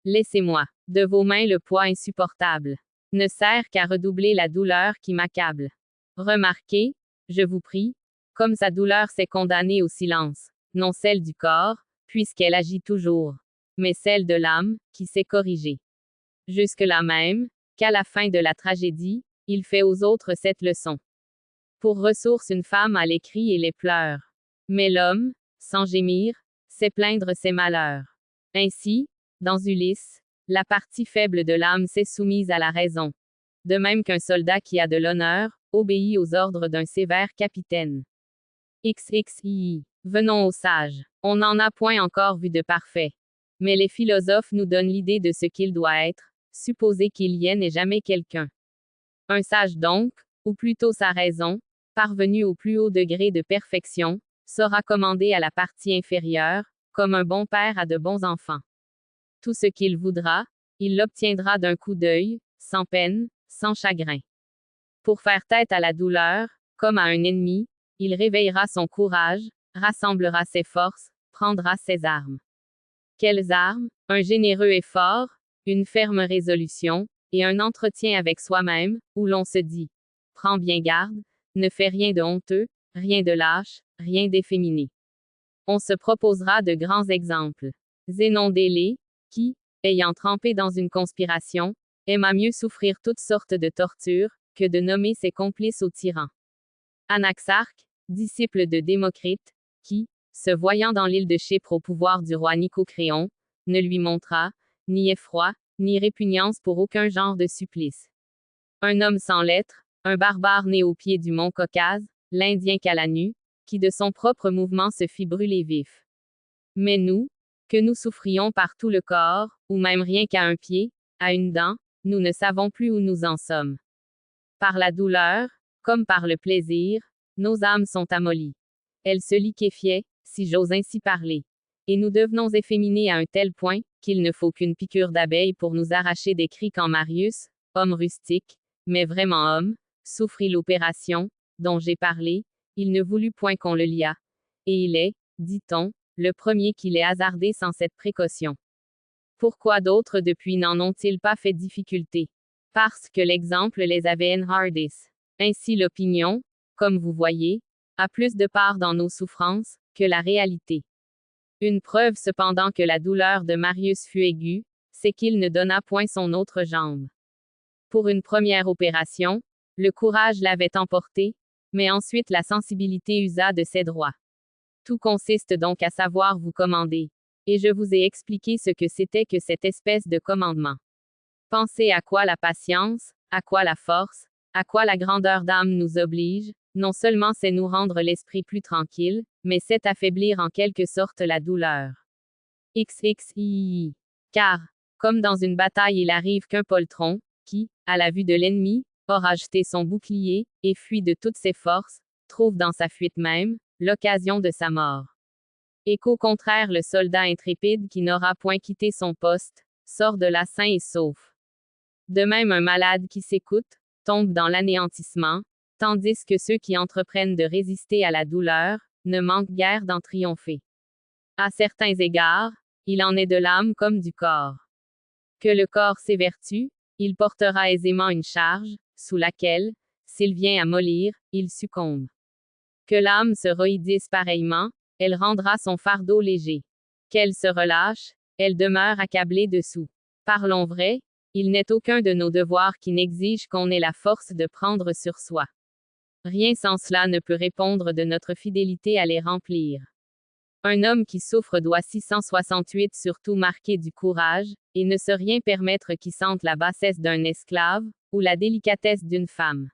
Laissez-moi, de vos mains le poids insupportable. Ne sert qu'à redoubler la douleur qui m'accable. Remarquez, je vous prie, comme sa douleur s'est condamnée au silence, non celle du corps, puisqu'elle agit toujours, mais celle de l'âme, qui s'est corrigée. Jusque-là même, qu'à la fin de la tragédie, il fait aux autres cette leçon. Pour ressource une femme a les cris et les pleurs. Mais l'homme, sans gémir, sait plaindre ses malheurs. Ainsi, dans Ulysse, la partie faible de l'âme s'est soumise à la raison. De même qu'un soldat qui a de l'honneur, obéit aux ordres d'un sévère capitaine. XXII. Venons aux sages. On n'en a point encore vu de parfait. Mais les philosophes nous donnent l'idée de ce qu'il doit être, supposer qu'il y ait n'est jamais quelqu'un. Un sage donc, ou plutôt sa raison, parvenu au plus haut degré de perfection, saura commander à la partie inférieure, comme un bon père à de bons enfants. Tout ce qu'il voudra, il l'obtiendra d'un coup d'œil, sans peine, sans chagrin. Pour faire tête à la douleur, comme à un ennemi, il réveillera son courage, rassemblera ses forces, prendra ses armes. Quelles armes? Un généreux effort, une ferme résolution, et un entretien avec soi-même, où l'on se dit « Prends bien garde, ne fais rien de honteux, rien de lâche, rien d'efféminé. » On se proposera de grands exemples. Zénon d'Élée, qui, ayant trempé dans une conspiration, aima mieux souffrir toutes sortes de tortures, que de nommer ses complices aux tyrans. Anaxarque, disciple de Démocrite, qui, se voyant dans l'île de Chypre au pouvoir du roi Nicocréon, ne lui montra, ni effroi, ni répugnance pour aucun genre de supplice. Un homme sans lettres, un barbare né au pied du mont Caucase, l'Indien Calanu, qui de son propre mouvement se fit brûler vif. Mais nous, que nous souffrions par tout le corps, ou même rien qu'à un pied, à une dent, nous ne savons plus où nous en sommes. Par la douleur, comme par le plaisir, nos âmes sont amollies. Elles se liquéfiaient, si j'ose ainsi parler. Et nous devenons efféminés à un tel point, qu'il ne faut qu'une piqûre d'abeille pour nous arracher des cris quand Marius, homme rustique, mais vraiment homme, souffrit l'opération, dont j'ai parlé, il ne voulut point qu'on le liât. Et il est, dit-on, le premier qui l'ait hasardé sans cette précaution. Pourquoi d'autres depuis n'en ont-ils pas fait difficulté? Parce que l'exemple les avait enhardis. Ainsi l'opinion, comme vous voyez, a plus de part dans nos souffrances, que la réalité. Une preuve cependant que la douleur de Marius fut aiguë, c'est qu'il ne donna point son autre jambe. Pour une première opération, le courage l'avait emporté, mais ensuite la sensibilité usa de ses droits. Tout consiste donc à savoir vous commander. Et je vous ai expliqué ce que c'était que cette espèce de commandement. Pensez à quoi la patience, à quoi la force, à quoi la grandeur d'âme nous oblige, non seulement c'est nous rendre l'esprit plus tranquille, mais c'est affaiblir en quelque sorte la douleur. XXII. Car, comme dans une bataille il arrive qu'un poltron, qui, à la vue de l'ennemi, aura jeté son bouclier, et fui de toutes ses forces, trouve dans sa fuite même, l'occasion de sa mort. Et qu'au contraire le soldat intrépide qui n'aura point quitté son poste, sort de là sain et sauf. De même un malade qui s'écoute, tombe dans l'anéantissement, tandis que ceux qui entreprennent de résister à la douleur, ne manquent guère d'en triompher. À certains égards, il en est de l'âme comme du corps. Que le corps s'évertue, il portera aisément une charge, sous laquelle, s'il vient à mollir, il succombe. Que l'âme se roidisse pareillement, elle rendra son fardeau léger. Qu'elle se relâche, elle demeure accablée dessous. Parlons vrai, il n'est aucun de nos devoirs qui n'exige qu'on ait la force de prendre sur soi. Rien sans cela ne peut répondre de notre fidélité à les remplir. Un homme qui souffre doit 668 surtout marquer du courage, et ne se rien permettre qui sente la bassesse d'un esclave, ou la délicatesse d'une femme.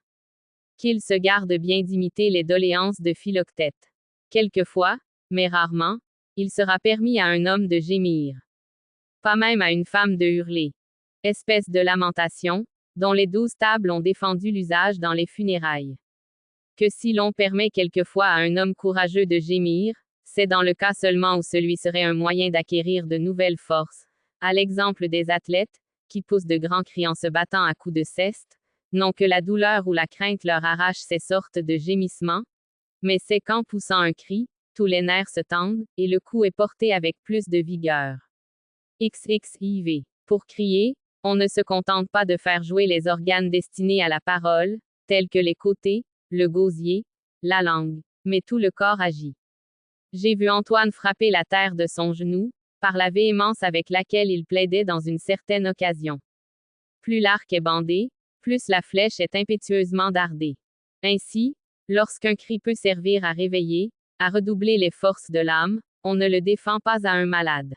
Qu'il se garde bien d'imiter les doléances de Philoctète. Quelquefois, mais rarement, il sera permis à un homme de gémir. Pas même à une femme de hurler. Espèce de lamentation, dont les 12 tables ont défendu l'usage dans les funérailles. Que si l'on permet quelquefois à un homme courageux de gémir, c'est dans le cas seulement où celui serait un moyen d'acquérir de nouvelles forces, à l'exemple des athlètes, qui poussent de grands cris en se battant à coups de ceste, non que la douleur ou la crainte leur arrache ces sortes de gémissements, mais c'est qu'en poussant un cri, tous les nerfs se tendent, et le coup est porté avec plus de vigueur. XXIV. Pour crier, on ne se contente pas de faire jouer les organes destinés à la parole, tels que les côtés, le gosier, la langue, mais tout le corps agit. J'ai vu Antoine frapper la terre de son genou, par la véhémence avec laquelle il plaidait dans une certaine occasion. Plus l'arc est bandé, plus la flèche est impétueusement dardée. Ainsi, lorsqu'un cri peut servir à réveiller, à redoubler les forces de l'âme, on ne le défend pas à un malade.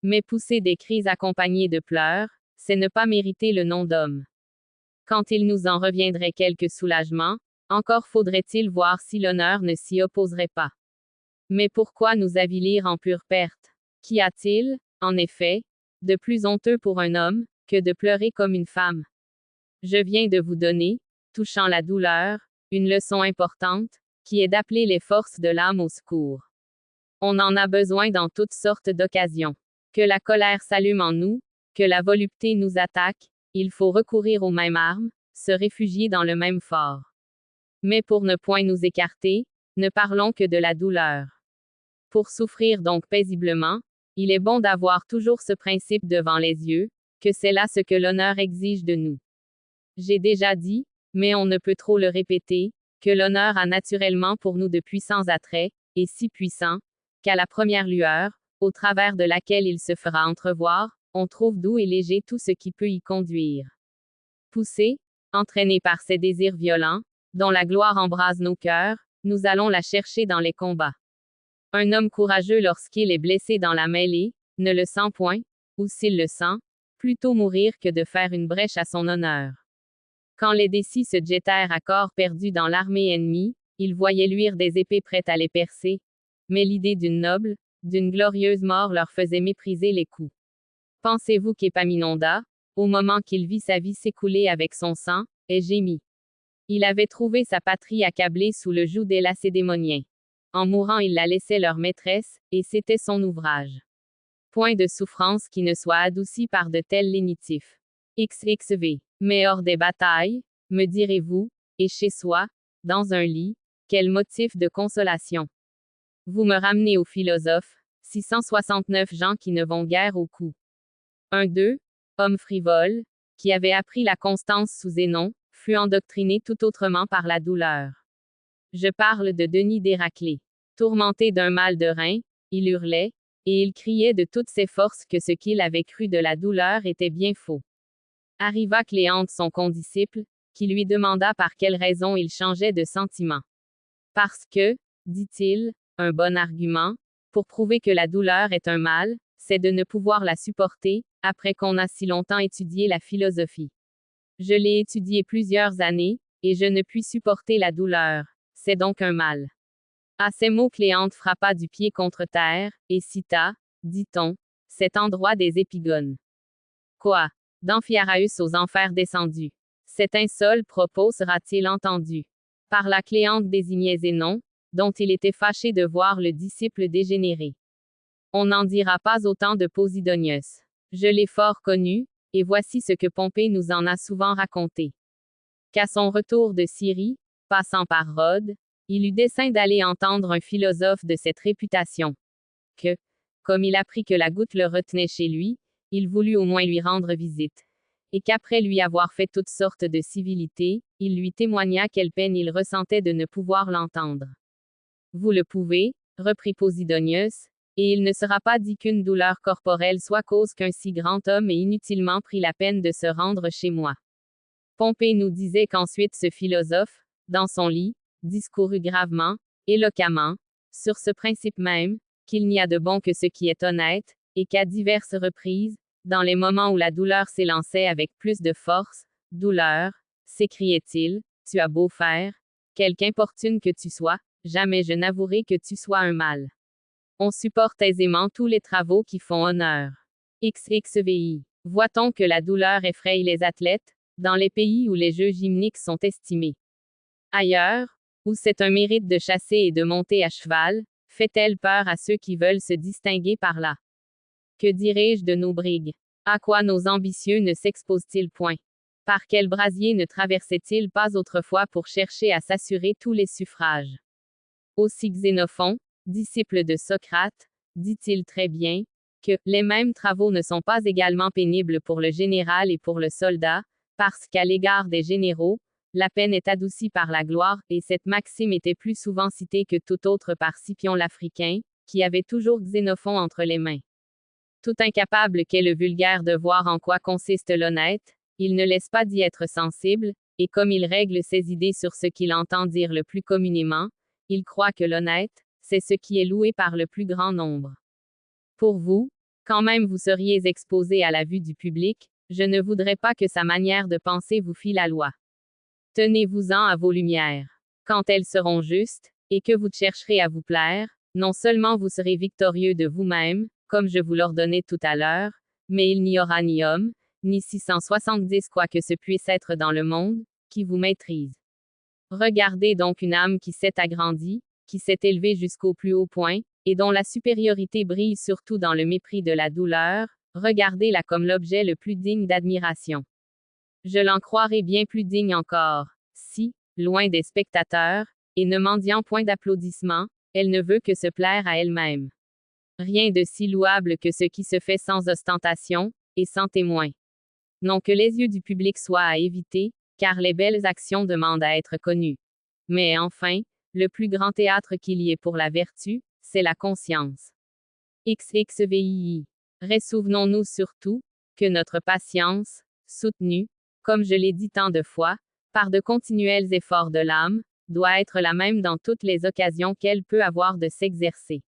Mais pousser des cris accompagnés de pleurs, c'est ne pas mériter le nom d'homme. Quand il nous en reviendrait quelque soulagement, encore faudrait-il voir si l'honneur ne s'y opposerait pas. Mais pourquoi nous avilir en pure perte? Qu'y a-t-il, en effet, de plus honteux pour un homme, que de pleurer comme une femme? Je viens de vous donner, touchant la douleur, une leçon importante, qui est d'appeler les forces de l'âme au secours. On en a besoin dans toutes sortes d'occasions. Que la colère s'allume en nous, que la volupté nous attaque, il faut recourir aux mêmes armes, se réfugier dans le même fort. Mais pour ne point nous écarter, ne parlons que de la douleur. Pour souffrir donc paisiblement, il est bon d'avoir toujours ce principe devant les yeux, que c'est là ce que l'honneur exige de nous. J'ai déjà dit, mais on ne peut trop le répéter, que l'honneur a naturellement pour nous de puissants attraits, et si puissants, qu'à la première lueur, au travers de laquelle il se fera entrevoir, on trouve doux et léger tout ce qui peut y conduire. Poussés, entraînés par ces désirs violents, dont la gloire embrase nos cœurs, nous allons la chercher dans les combats. Un homme courageux lorsqu'il est blessé dans la mêlée, ne le sent point, ou s'il le sent, plutôt mourir que de faire une brèche à son honneur. Quand les décis se jetèrent à corps perdu dans l'armée ennemie, ils voyaient luire des épées prêtes à les percer, mais l'idée d'une noble, d'une glorieuse mort leur faisait mépriser les coups. Pensez-vous qu'Épaminondas, au moment qu'il vit sa vie s'écouler avec son sang, ait gémi? Il avait trouvé sa patrie accablée sous le joug des Lacédémoniens. En mourant il la laissait leur maîtresse, et c'était son ouvrage. Point de souffrance qui ne soit adoucie par de tels lénitifs. XXV. Mais hors des batailles, me direz-vous, et chez soi, dans un lit, quel motif de consolation? Vous me ramenez aux philosophes, 669 gens qui ne vont guère au cou. Un d'eux, homme frivole, qui avait appris la constance sous Zénon, fut endoctriné tout autrement par la douleur. Je parle de Denis d'Héraclée. Tourmenté d'un mal de rein, il hurlait, et il criait de toutes ses forces que ce qu'il avait cru de la douleur était bien faux. Arriva Cléante son condisciple, qui lui demanda par quelle raison il changeait de sentiment. Parce que, dit-il, un bon argument, pour prouver que la douleur est un mal, c'est de ne pouvoir la supporter, après qu'on a si longtemps étudié la philosophie. Je l'ai étudiée plusieurs années, et je ne puis supporter la douleur, c'est donc un mal. À ces mots Cléante frappa du pied contre terre, et cita, dit-on, cet endroit des épigones. Quoi? D'Amphiaraüs aux enfers descendu. Cet insolent propos sera-t-il entendu? Par la Cléante désignait Zénon, dont il était fâché de voir le disciple dégénérer. On n'en dira pas autant de Posidonius. Je l'ai fort connu, et voici ce que Pompée nous en a souvent raconté. Qu'à son retour de Syrie, passant par Rhodes, il eut dessein d'aller entendre un philosophe de cette réputation. Que, comme il apprit que la goutte le retenait chez lui, il voulut au moins lui rendre visite. Et qu'après lui avoir fait toutes sortes de civilités, il lui témoigna quelle peine il ressentait de ne pouvoir l'entendre. Vous le pouvez, reprit Posidonius, et il ne sera pas dit qu'une douleur corporelle soit cause qu'un si grand homme ait inutilement pris la peine de se rendre chez moi. Pompée nous disait qu'ensuite ce philosophe, dans son lit, discourut gravement, éloquemment, sur ce principe même, qu'il n'y a de bon que ce qui est honnête, et qu'à diverses reprises, dans les moments où la douleur s'élançait avec plus de force, douleur, s'écriait-il, tu as beau faire, quelque importune que tu sois, jamais je n'avouerai que tu sois un mal. On supporte aisément tous les travaux qui font honneur. XXVI. Voit-on que la douleur effraie les athlètes, dans les pays où les jeux gymniques sont estimés ailleurs, où c'est un mérite de chasser et de monter à cheval, fait-elle peur à ceux qui veulent se distinguer par là? Que dirais-je de nos brigues? À quoi nos ambitieux ne s'exposent-ils point? Par quel brasier ne traversaient-ils pas autrefois pour chercher à s'assurer tous les suffrages? Aussi Xénophon, disciple de Socrate, dit-il très bien, que les mêmes travaux ne sont pas également pénibles pour le général et pour le soldat, parce qu'à l'égard des généraux, la peine est adoucie par la gloire, et cette maxime était plus souvent citée que toute autre par Scipion l'Africain, qui avait toujours Xénophon entre les mains. Tout incapable qu'est le vulgaire de voir en quoi consiste l'honnête, il ne laisse pas d'y être sensible, et comme il règle ses idées sur ce qu'il entend dire le plus communément, il croit que l'honnête, c'est ce qui est loué par le plus grand nombre. Pour vous, quand même vous seriez exposé à la vue du public, je ne voudrais pas que sa manière de penser vous fît la loi. Tenez-vous-en à vos lumières. Quand elles seront justes, et que vous chercherez à vous plaire, non seulement vous serez victorieux de vous-même, comme je vous l'ordonnais tout à l'heure, mais il n'y aura ni homme, ni 670 quoi que ce puisse être dans le monde, qui vous maîtrise. Regardez donc une âme qui s'est agrandie, qui s'est élevée jusqu'au plus haut point, et dont la supériorité brille surtout dans le mépris de la douleur, regardez-la comme l'objet le plus digne d'admiration. Je l'en croirais bien plus digne encore, si, loin des spectateurs, et ne mendiant point d'applaudissements, elle ne veut que se plaire à elle-même. Rien de si louable que ce qui se fait sans ostentation, et sans témoin. Non que les yeux du public soient à éviter, car les belles actions demandent à être connues. Mais enfin, le plus grand théâtre qu'il y ait pour la vertu, c'est la conscience. XXVII. Ressouvenons-nous surtout, que notre patience, soutenue, comme je l'ai dit tant de fois, par de continuels efforts de l'âme, doit être la même dans toutes les occasions qu'elle peut avoir de s'exercer.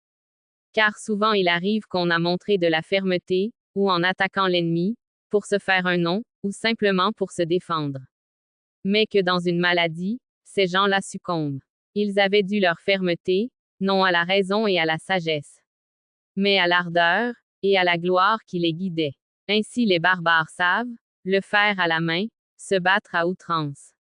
Car souvent il arrive qu'on a montré de la fermeté, ou en attaquant l'ennemi, pour se faire un nom, ou simplement pour se défendre. Mais que dans une maladie, ces gens-là succombent. Ils avaient dû leur fermeté, non à la raison et à la sagesse, mais à l'ardeur, et à la gloire qui les guidait. Ainsi les barbares savent, le fer à la main, se battre à outrance.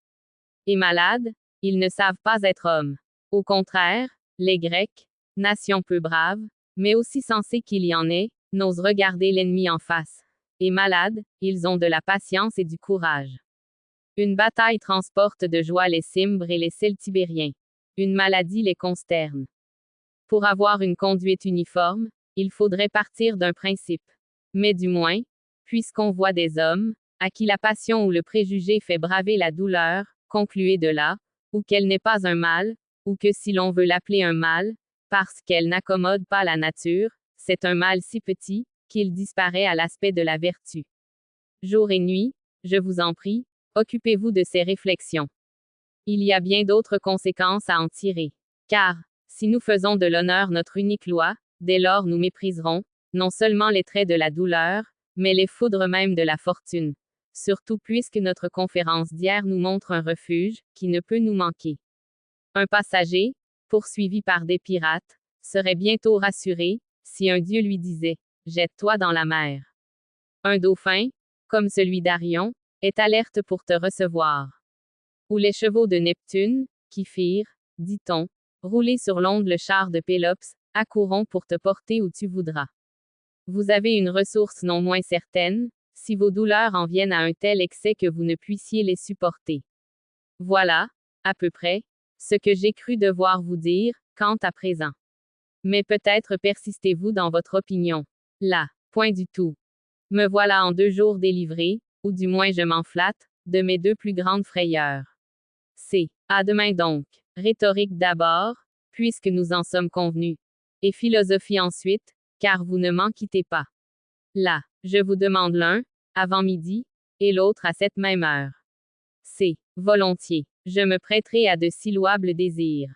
Et malades, ils ne savent pas être hommes. Au contraire, les Grecs, nation peu brave, mais aussi sensée qu'il y en ait, n'osent regarder l'ennemi en face. Et malades, ils ont de la patience et du courage. Une bataille transporte de joie les Cimbres et les Celtibériens. Une maladie les consterne. Pour avoir une conduite uniforme, il faudrait partir d'un principe. Mais du moins, puisqu'on voit des hommes, à qui la passion ou le préjugé fait braver la douleur, concluez de là, ou qu'elle n'est pas un mal, ou que si l'on veut l'appeler un mal, parce qu'elle n'accommode pas la nature, c'est un mal si petit, qu'il disparaît à l'aspect de la vertu. Jour et nuit, je vous en prie, occupez-vous de ces réflexions. Il y a bien d'autres conséquences à en tirer. Car, si nous faisons de l'honneur notre unique loi, dès lors nous mépriserons, non seulement les traits de la douleur, mais les foudres même de la fortune. Surtout puisque notre conférence d'hier nous montre un refuge, qui ne peut nous manquer. Un passager, poursuivi par des pirates, serait bientôt rassuré, si un dieu lui disait, jette-toi dans la mer. Un dauphin, comme celui d'Arion, est alerte pour te recevoir. Ou les chevaux de Neptune, qui firent, dit-on, rouler sur l'onde le char de Pélops, accourront pour te porter où tu voudras. Vous avez une ressource non moins certaine, si vos douleurs en viennent à un tel excès que vous ne puissiez les supporter. Voilà, à peu près, ce que j'ai cru devoir vous dire, quant à présent. Mais peut-être persistez-vous dans votre opinion. Là, point du tout. Me voilà en 2 jours délivré, ou du moins je m'en flatte, de mes 2 plus grandes frayeurs. C'est, à demain donc, rhétorique d'abord, puisque nous en sommes convenus, et philosophie ensuite, car vous ne m'en quittez pas. Là, je vous demande l'un, avant midi, et l'autre à cette même heure. C'est, volontiers, je me prêterai à de si louables désirs.